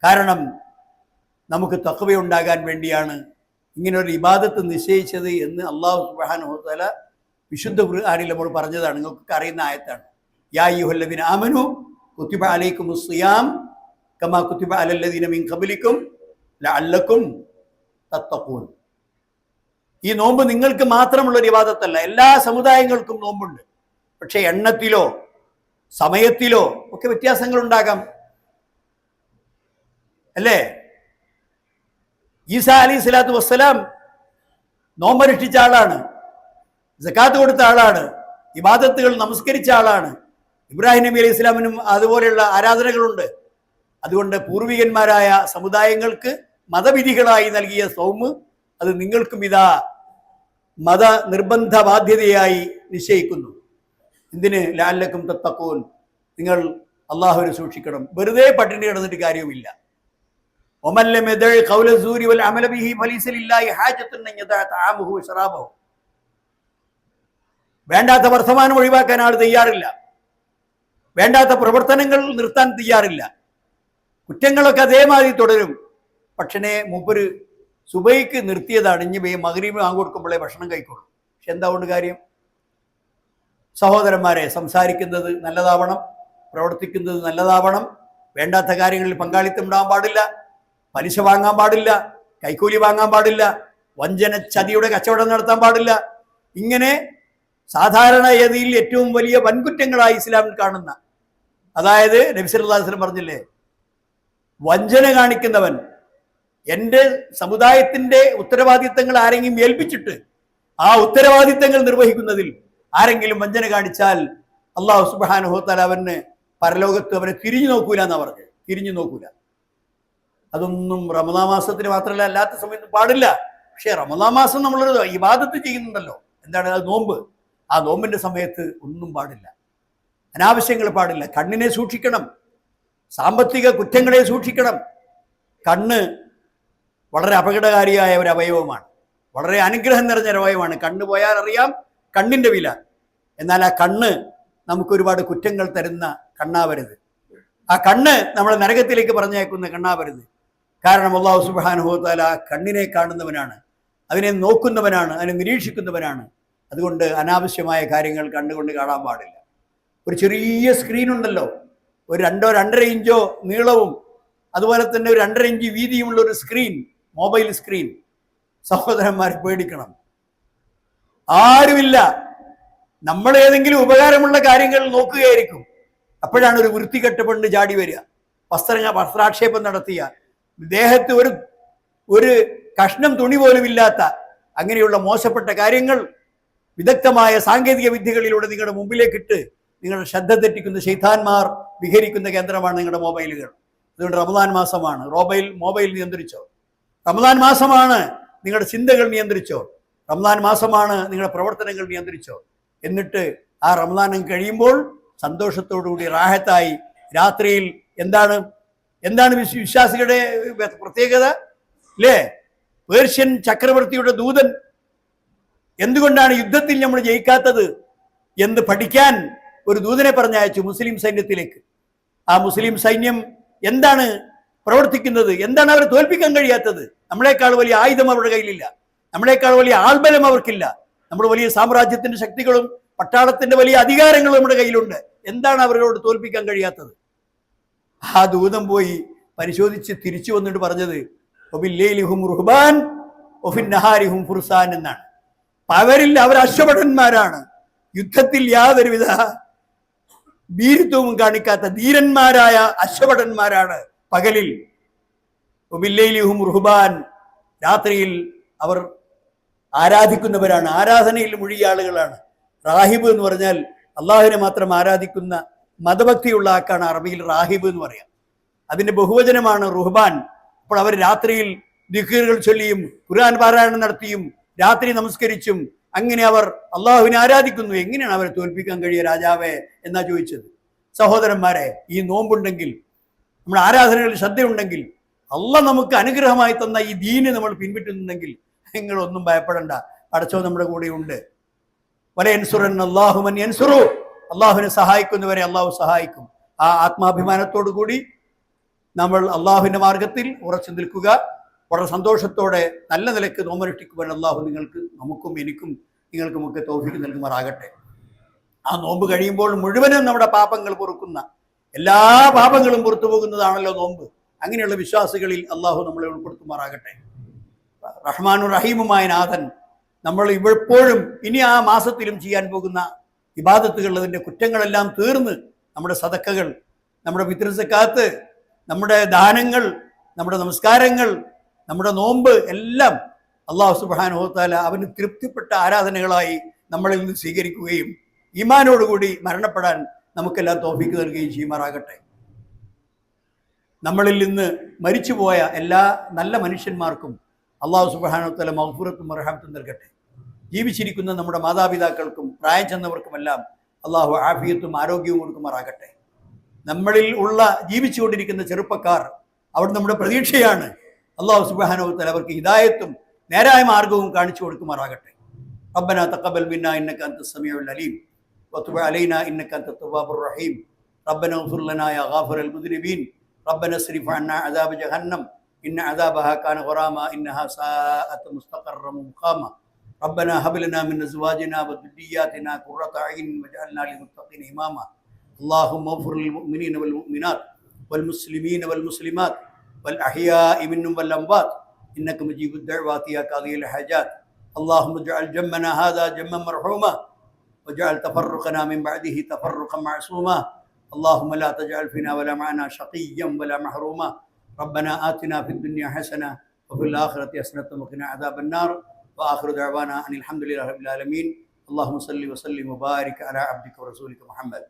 കാരണം നമുക്ക് തഖ്വയുണ്ടാകാൻ വേണ്ടിയാണ് ഇങ്ങനൊരു ഇബാദത്ത് നിശ്ചയിച്ചത് എന്ന് അല്ലാഹു സുബ്ഹാനഹു വ തആല വിശുദ്ധ ഖുർആനിൽ നമ്മൾ പറഞ്ഞതാണ്. നിങ്ങൾക്ക് അറിയുന്ന ആയത്താണ്. യാ അയ്യുഹല്ലദീന ആമനു കുതിബ അലൈക്കുമുസ് സിയാം കമാ കുതിബ അലല്ലദീന മിൻ ഖബ്ലിക്കും ലഅല്ലക്കും തത്തഖൂൻ. ഈ നോമ്പ് നിങ്ങൾക്ക് മാത്രമുള്ള ഒരു ഇബാദത്തല്ല, എല്ലാ സമുദായങ്ങൾക്കും നോമ്പുണ്ട്. പക്ഷെ എണ്ണത്തിലോ സമയത്തിലോ ഒക്കെ വ്യത്യാസങ്ങൾ ഉണ്ടാകാം. അല്ലേ? ഈസാ അലൈഹി സ്വലാത്തു വസ്സലാം നോമ്പനുഷ്ഠിച്ച ആളാണ്, സക്കാത്ത് കൊടുത്ത ആളാണ്, ഇബാദത്തുകൾ നമസ്കരിച്ച ആളാണ്. ഇബ്രാഹിം നബി അലൈഹി ഇസ്ലാമിനും അതുപോലെയുള്ള ആരാധനകളുണ്ട്. അതുകൊണ്ട് പൂർവികന്മാരായ സമുദായങ്ങൾക്ക് മതവിധികളായി നൽകിയ സൗമ് അത് നിങ്ങൾക്കും ഇതാ മത നിർബന്ധ ബാധ്യതയായി നിശ്ചയിക്കുന്നു. എന്തിന്? ലഅല്ലക്കും തത്തഖൂൻ, നിങ്ങൾ അള്ളാഹുവിനെ സൂക്ഷിക്കണം. വെറുതെ പട്ടിണി കിടന്നിട്ട് കാര്യവുമില്ല. വമൻ ലം യദഅ ഖൗല സൂരി വൽ അമല ബിഹി ഫലൈസ ലില്ലാഹി ഹാജത്തുൻ അൻ യദഅ തആമഹു വശറാബഹു. വേണ്ടാത്ത വർത്തമാനം ഒഴിവാക്കാൻ ആൾ തയ്യാറില്ല, വേണ്ടാത്ത പ്രവർത്തനങ്ങൾ നിർത്താൻ തയ്യാറില്ല. കുറ്റങ്ങളൊക്കെ അതേമാതിരി തുടരും. പക്ഷേ മൂപ്പര് സുബൈക്ക് നിർത്തിയതാണ്. ഇനി മഗ്‌രിബ് ബാങ്ക് കൊടുക്കുമ്പോഴേ ഭക്ഷണം കഴിക്കുള്ളൂ. പക്ഷെ എന്താ കൊണ്ട് കാര്യം? സഹോദരന്മാരെ, സംസാരിക്കുന്നത് നല്ലതാവണം, പ്രവർത്തിക്കുന്നത് നല്ലതാവണം. വേണ്ടാത്ത കാര്യങ്ങളിൽ പങ്കാളിത്തം ഉണ്ടാകാൻ പാടില്ല, പലിശ വാങ്ങാൻ പാടില്ല, കൈക്കൂലി വാങ്ങാൻ പാടില്ല, വഞ്ചന ചതിയുടെ കച്ചവടം നടത്താൻ പാടില്ല. ഇങ്ങനെ സാധാരണ ഗതിയിൽ ഏറ്റവും വലിയ വൻകുറ്റങ്ങളായി ഇസ്ലാമിൽ കാണുന്ന, അതായത് നബി സല്ലല്ലാഹു അലൈഹി വസല്ലം പറഞ്ഞില്ലേ, വഞ്ചന കാണിക്കുന്നവൻ, എൻ്റെ സമുദായത്തിന്റെ ഉത്തരവാദിത്തങ്ങൾ ആരെങ്കിലും ഏൽപ്പിച്ചിട്ട് ആ ഉത്തരവാദിത്തങ്ങൾ നിർവഹിക്കുന്നതിൽ ആരെങ്കിലും വഞ്ചന കാണിച്ചാൽ അല്ലാഹു സുബ്ഹാനഹു വ തആല അവന് പരലോകത്ത് അവനെ തിരിഞ്ഞു നോക്കൂല എന്നാ പറഞ്ഞത്. തിരിഞ്ഞു നോക്കൂല. അതൊന്നും റമദാൻ മാസത്തിന് മാത്രമല്ല, അല്ലാത്ത സമയത്ത് പാടില്ല. പക്ഷെ റമദാൻ മാസം നമ്മളൊരു ഇബാദത്ത് ചെയ്യുന്നുണ്ടല്ലോ, എന്താണ് അത്? നോമ്പ്. ആ നോമ്പിന്റെ സമയത്ത് ഒന്നും പാടില്ല, അനാവശ്യങ്ങൾ പാടില്ല. കണ്ണിനെ സൂക്ഷിക്കണം, സാമ്പത്തിക കുറ്റങ്ങളെ സൂക്ഷിക്കണം. കണ്ണ് വളരെ അപകടകാരിയായ ഒരു അവയവമാണ്, വളരെ അനുഗ്രഹം നിറഞ്ഞ ഒരു അവയവമാണ്. കണ്ണ് പോയാൽ അറിയാം കണ്ണിന്റെ വില. എന്നാൽ ആ കണ്ണ് നമുക്ക് ഒരുപാട് കുറ്റങ്ങൾ തരുന്ന കണ്ണാവരുത്. ആ കണ്ണ് നമ്മളെ നരകത്തിലേക്ക് പറഞ്ഞയക്കുന്ന കണ്ണാവരുത്. കാരണം അല്ലാഹു സുബ്ഹാനഹു വ തആല കണ്ണിനെ കാണുന്നവനാണ്, അതിനെ നോക്കുന്നവനാണ്, അതിനെ നിരീക്ഷിക്കുന്നവനാണ്. അതുകൊണ്ട് അനാവശ്യമായ കാര്യങ്ങൾ കണ്ടുകൊണ്ട് കാണാൻ പാടില്ല. ഒരു ചെറിയ സ്ക്രീൻ ഉണ്ടല്ലോ, ഒരു 2-2.5 ഇഞ്ചോ നീളവും അതുപോലെ തന്നെ ഒരു 2.5 ഇഞ്ച് വീതിയുമുള്ള ഒരു സ്ക്രീൻ, മൊബൈൽ സ്ക്രീൻ. സഹോദരന്മാരെ, പേടിക്കണം. ആരുമില്ല, നമ്മൾ ഏതെങ്കിലും ഉപകാരമുള്ള കാര്യങ്ങൾ നോക്കുകയായിരിക്കും. അപ്പോഴാണ് ഒരു വൃത്തികെട്ട പെണ്ണ് ചാടി വരിക, വസ്ത്രാക്ഷേപം നടത്തിയ, ദേഹത്ത് ഒരു കഷ്ണം തുണി പോലും ഇല്ലാത്ത അങ്ങനെയുള്ള മോശപ്പെട്ട കാര്യങ്ങൾ വിദഗ്ധമായ സാങ്കേതിക വിദ്യകളിലൂടെ നിങ്ങളുടെ മുമ്പിലേക്കിട്ട് നിങ്ങളുടെ ശ്രദ്ധ തെറ്റിക്കുന്ന ശൈത്താന്മാർ വിഹരിക്കുന്ന കേന്ദ്രമാണ് നിങ്ങളുടെ മൊബൈലുകൾ. അതുകൊണ്ട് റമദാൻ മാസമാണ്, മൊബൈൽ നിയന്ത്രിച്ചോ. റമദാൻ മാസമാണ്, നിങ്ങളുടെ ചിന്തകൾ നിയന്ത്രിച്ചോ. റമദാൻ മാസമാണ്, നിങ്ങളുടെ പ്രവർത്തനങ്ങൾ നിയന്ത്രിച്ചോ. എന്നിട്ട് ആ റമദാൻ കഴിയുമ്പോൾ സന്തോഷത്തോടുകൂടി റാഹത്തായി രാത്രിയിൽ എന്താണ് വിശ്വാസികളുടെ പ്രത്യേകത അല്ലേ? പേർഷ്യൻ ചക്രവർത്തിയുടെ ദൂതൻ എന്തുകൊണ്ടാണ് യുദ്ധത്തിൽ നമ്മൾ ജയിക്കാത്തത് എന്ന് പഠിക്കാൻ ഒരു ദൂതനെ പറഞ്ഞയച്ചു മുസ്ലിം സൈന്യത്തിലേക്ക്. ആ മുസ്ലിം സൈന്യം എന്താണ് പ്രവർത്തിക്കുന്നത്, എന്താണ് അവരെ തോൽപ്പിക്കാൻ കഴിയാത്തത്? നമ്മളെക്കാൾ വലിയ ആയുധം അവരുടെ കയ്യിലില്ല, നമ്മളെക്കാൾ വലിയ ആൾബലം അവർക്കില്ല, നമ്മൾ വലിയ സാമ്രാജ്യത്തിന്റെ ശക്തികളും പട്ടാളത്തിന്റെ വലിയ അധികാരങ്ങളും നമ്മുടെ കയ്യിലുണ്ട്. എന്താണ് അവരോട് തോൽപ്പിക്കാൻ കഴിയാത്തത്? ആ ദൂതം പോയി പരിശോധിച്ച് തിരിച്ചു വന്നിട്ട് പറഞ്ഞത് എന്നാണ്. അവരിൽ അവർ അശ്വഭടന്മാരാണ്, യുദ്ധത്തിൽ യാതൊരുവിധ ഭീരുത്വവും കാണിക്കാത്ത ധീരന്മാരായ അശ്വഭടന്മാരാണ്. പകലിൽ രാത്രിയിൽ അവർ ആരാധിക്കുന്നവരാണ്, ആരാധനയിൽ മുഴുകിയ ആളുകളാണ്. റാഹിബ് എന്ന് പറഞ്ഞാൽ അള്ളാഹുവിനെ മാത്രം ആരാധിക്കുന്ന മതഭക്തിയുള്ള ആക്കാണ് അറബിയിൽ റാഹിബ് എന്ന് പറയാം. അതിന്റെ ബഹുവചനമാണ് റുഹ്ബാൻ. അപ്പോൾ അവർ രാത്രിയിൽ ദിക്റുകൾ ചൊല്ലിയും ഖുർആൻ പാരായണം നടത്തിയും രാത്രി നമസ്കരിച്ചും അങ്ങനെ അവർ അള്ളാഹുവിനെ ആരാധിക്കുന്നു. എങ്ങനെയാണ് അവരെ തോൽപ്പിക്കാൻ കഴിയുക രാജാവേ എന്നാ ചോദിച്ചത്. സഹോദരന്മാരെ, ഈ നോമ്പുണ്ടെങ്കിൽ, നമ്മുടെ ആരാധനകളിൽ ശ്രദ്ധയുണ്ടെങ്കിൽ, അള്ളാഹ് നമുക്ക് അനുഗ്രഹമായി തന്ന ഈ ദീന് നമ്മൾ പിൻപറ്റുന്നുണ്ടെങ്കിൽ നിങ്ങളൊന്നും ഭയപ്പെടണ്ട, പടച്ചോൻ നമ്മുടെ കൂടെ ഉണ്ട്. അള്ളാഹുവിനെ സഹായിക്കുന്നവരെ അള്ളാഹു സഹായിക്കും. ആ ആത്മാഭിമാനത്തോടു കൂടി നമ്മൾ അള്ളാഹുവിന്റെ മാർഗത്തിൽ ഉറച്ചു നിൽക്കുക. വളരെ സന്തോഷത്തോടെ നല്ല നിലയ്ക്ക് നോമ്പനുഷ്ഠിക്കുവാൻ അള്ളാഹു നമുക്കും എനിക്കും നിങ്ങൾക്കുമൊക്കെ തൗഫീഖ് നൽകുമാറാകട്ടെ. ആ നോമ്പ് കഴിയുമ്പോൾ മുഴുവനും നമ്മുടെ പാപങ്ങൾ പൊറുക്കുന്ന, എല്ലാ പാപങ്ങളും പുറത്തു പോകുന്നതാണല്ലോ നോമ്പ്. അങ്ങനെയുള്ള വിശ്വാസികളിൽ അള്ളാഹു നമ്മളെ ഉൾപ്പെടുത്തുമാറാകട്ടെ. റഹ്മാനും റഹീമുമായ നാഥൻ നമ്മൾ ഇപ്പോഴും ഇനി ആ മാസത്തിലും ചെയ്യാൻ പോകുന്ന ഇബാദത്തുകൾ, അതിൻ്റെ കുറ്റങ്ങളെല്ലാം തീർന്ന് നമ്മുടെ സദക്കകൾ, നമ്മുടെ പിതൃസക്കാത്ത്, നമ്മുടെ ദാനങ്ങൾ നമ്മുടെ നമസ്കാരങ്ങൾ, നമ്മുടെ നോമ്പ് എല്ലാം അള്ളാഹു സുബ്ഹാനഹു വ തആല അവന് തൃപ്തിപ്പെട്ട ആരാധനകളായി നമ്മളിൽ നിന്ന് സ്വീകരിക്കുകയും ഈമാനോടുകൂടി മരണപ്പെടാൻ നമുക്കെല്ലാം തൗഫീക്ക് നൽകുകയും ചെയ്യുമാറാകട്ടെ. നമ്മളിൽ നിന്ന് മരിച്ചുപോയ എല്ലാ നല്ല മനുഷ്യന്മാർക്കും അള്ളാഹു സുബ്ഹാനഹു വ തആല മഗ്ഫിറത്തും റഹ്മത്തും നൽകട്ടെ. ജീവിച്ചിരിക്കുന്ന നമ്മുടെ മാതാപിതാക്കൾക്കും പ്രായം ചെന്നവർക്കുമെല്ലാം അള്ളാഹു ആഫിയത്തും ആരോഗ്യവും കൊടുക്കുമാറാകട്ടെ. നമ്മളിൽ ഉള്ള ജീവിച്ചുകൊണ്ടിരിക്കുന്ന ചെറുപ്പക്കാർ, അവർ നമ്മുടെ പ്രതീക്ഷയാണ്. അള്ളാഹു സുബ്ഹാനഹു വ തആല അവർക്ക് ഹിദായത്തും നേരായ മാർഗവും കാണിച്ചു കൊടുക്കുമാറാകട്ടെ. റബ്ബനാ തഖബ്ബൽ മിന്നാ ഇന്നക അൻതസ് സമീഉൽ അലീം വതുബ് അലൈനാ ഇന്നക അൻതത് തവ്വാബുർ റഹീം. റബ്ബനാ ഇഗ്ഫിർ ലനാ യാ ഗാഫിറൽ മുദ്നിബീൻ. റബ്ബനാ സ്രിഫ് അന്നാ അദാബ ജഹന്നം ഇന്ന അദാബഹാ കാന ഗറാമ ഇന്നഹാ സാഅത് മുസ്തഖറൻ മുഖാമ. ربنا هب لنا من ازواجنا وذرياتنا قرة اعين واجعلنا للمتقين اماما. اللهم اغفر للمؤمنين والمؤمنات والمسلمين والمسلمات والاحياء منهم والاموات انك مجيب الدعوات يا قاضي الحاجات. اللهم اجعل جمعنا هذا جمعا مرحوما واجعل تفرقنا من بعده تفرقا معصوما. اللهم لا تجعل فينا ولا معنا شقيا ولا محروما. ربنا آتنا في الدنيا حسنة وفي الآخرة حسنة وقنا عذاب النار. وآخر دعوانا أن الحمد لله رب العالمين. اللهم صل وسلم وبارك على عبدك ورسولك محمد.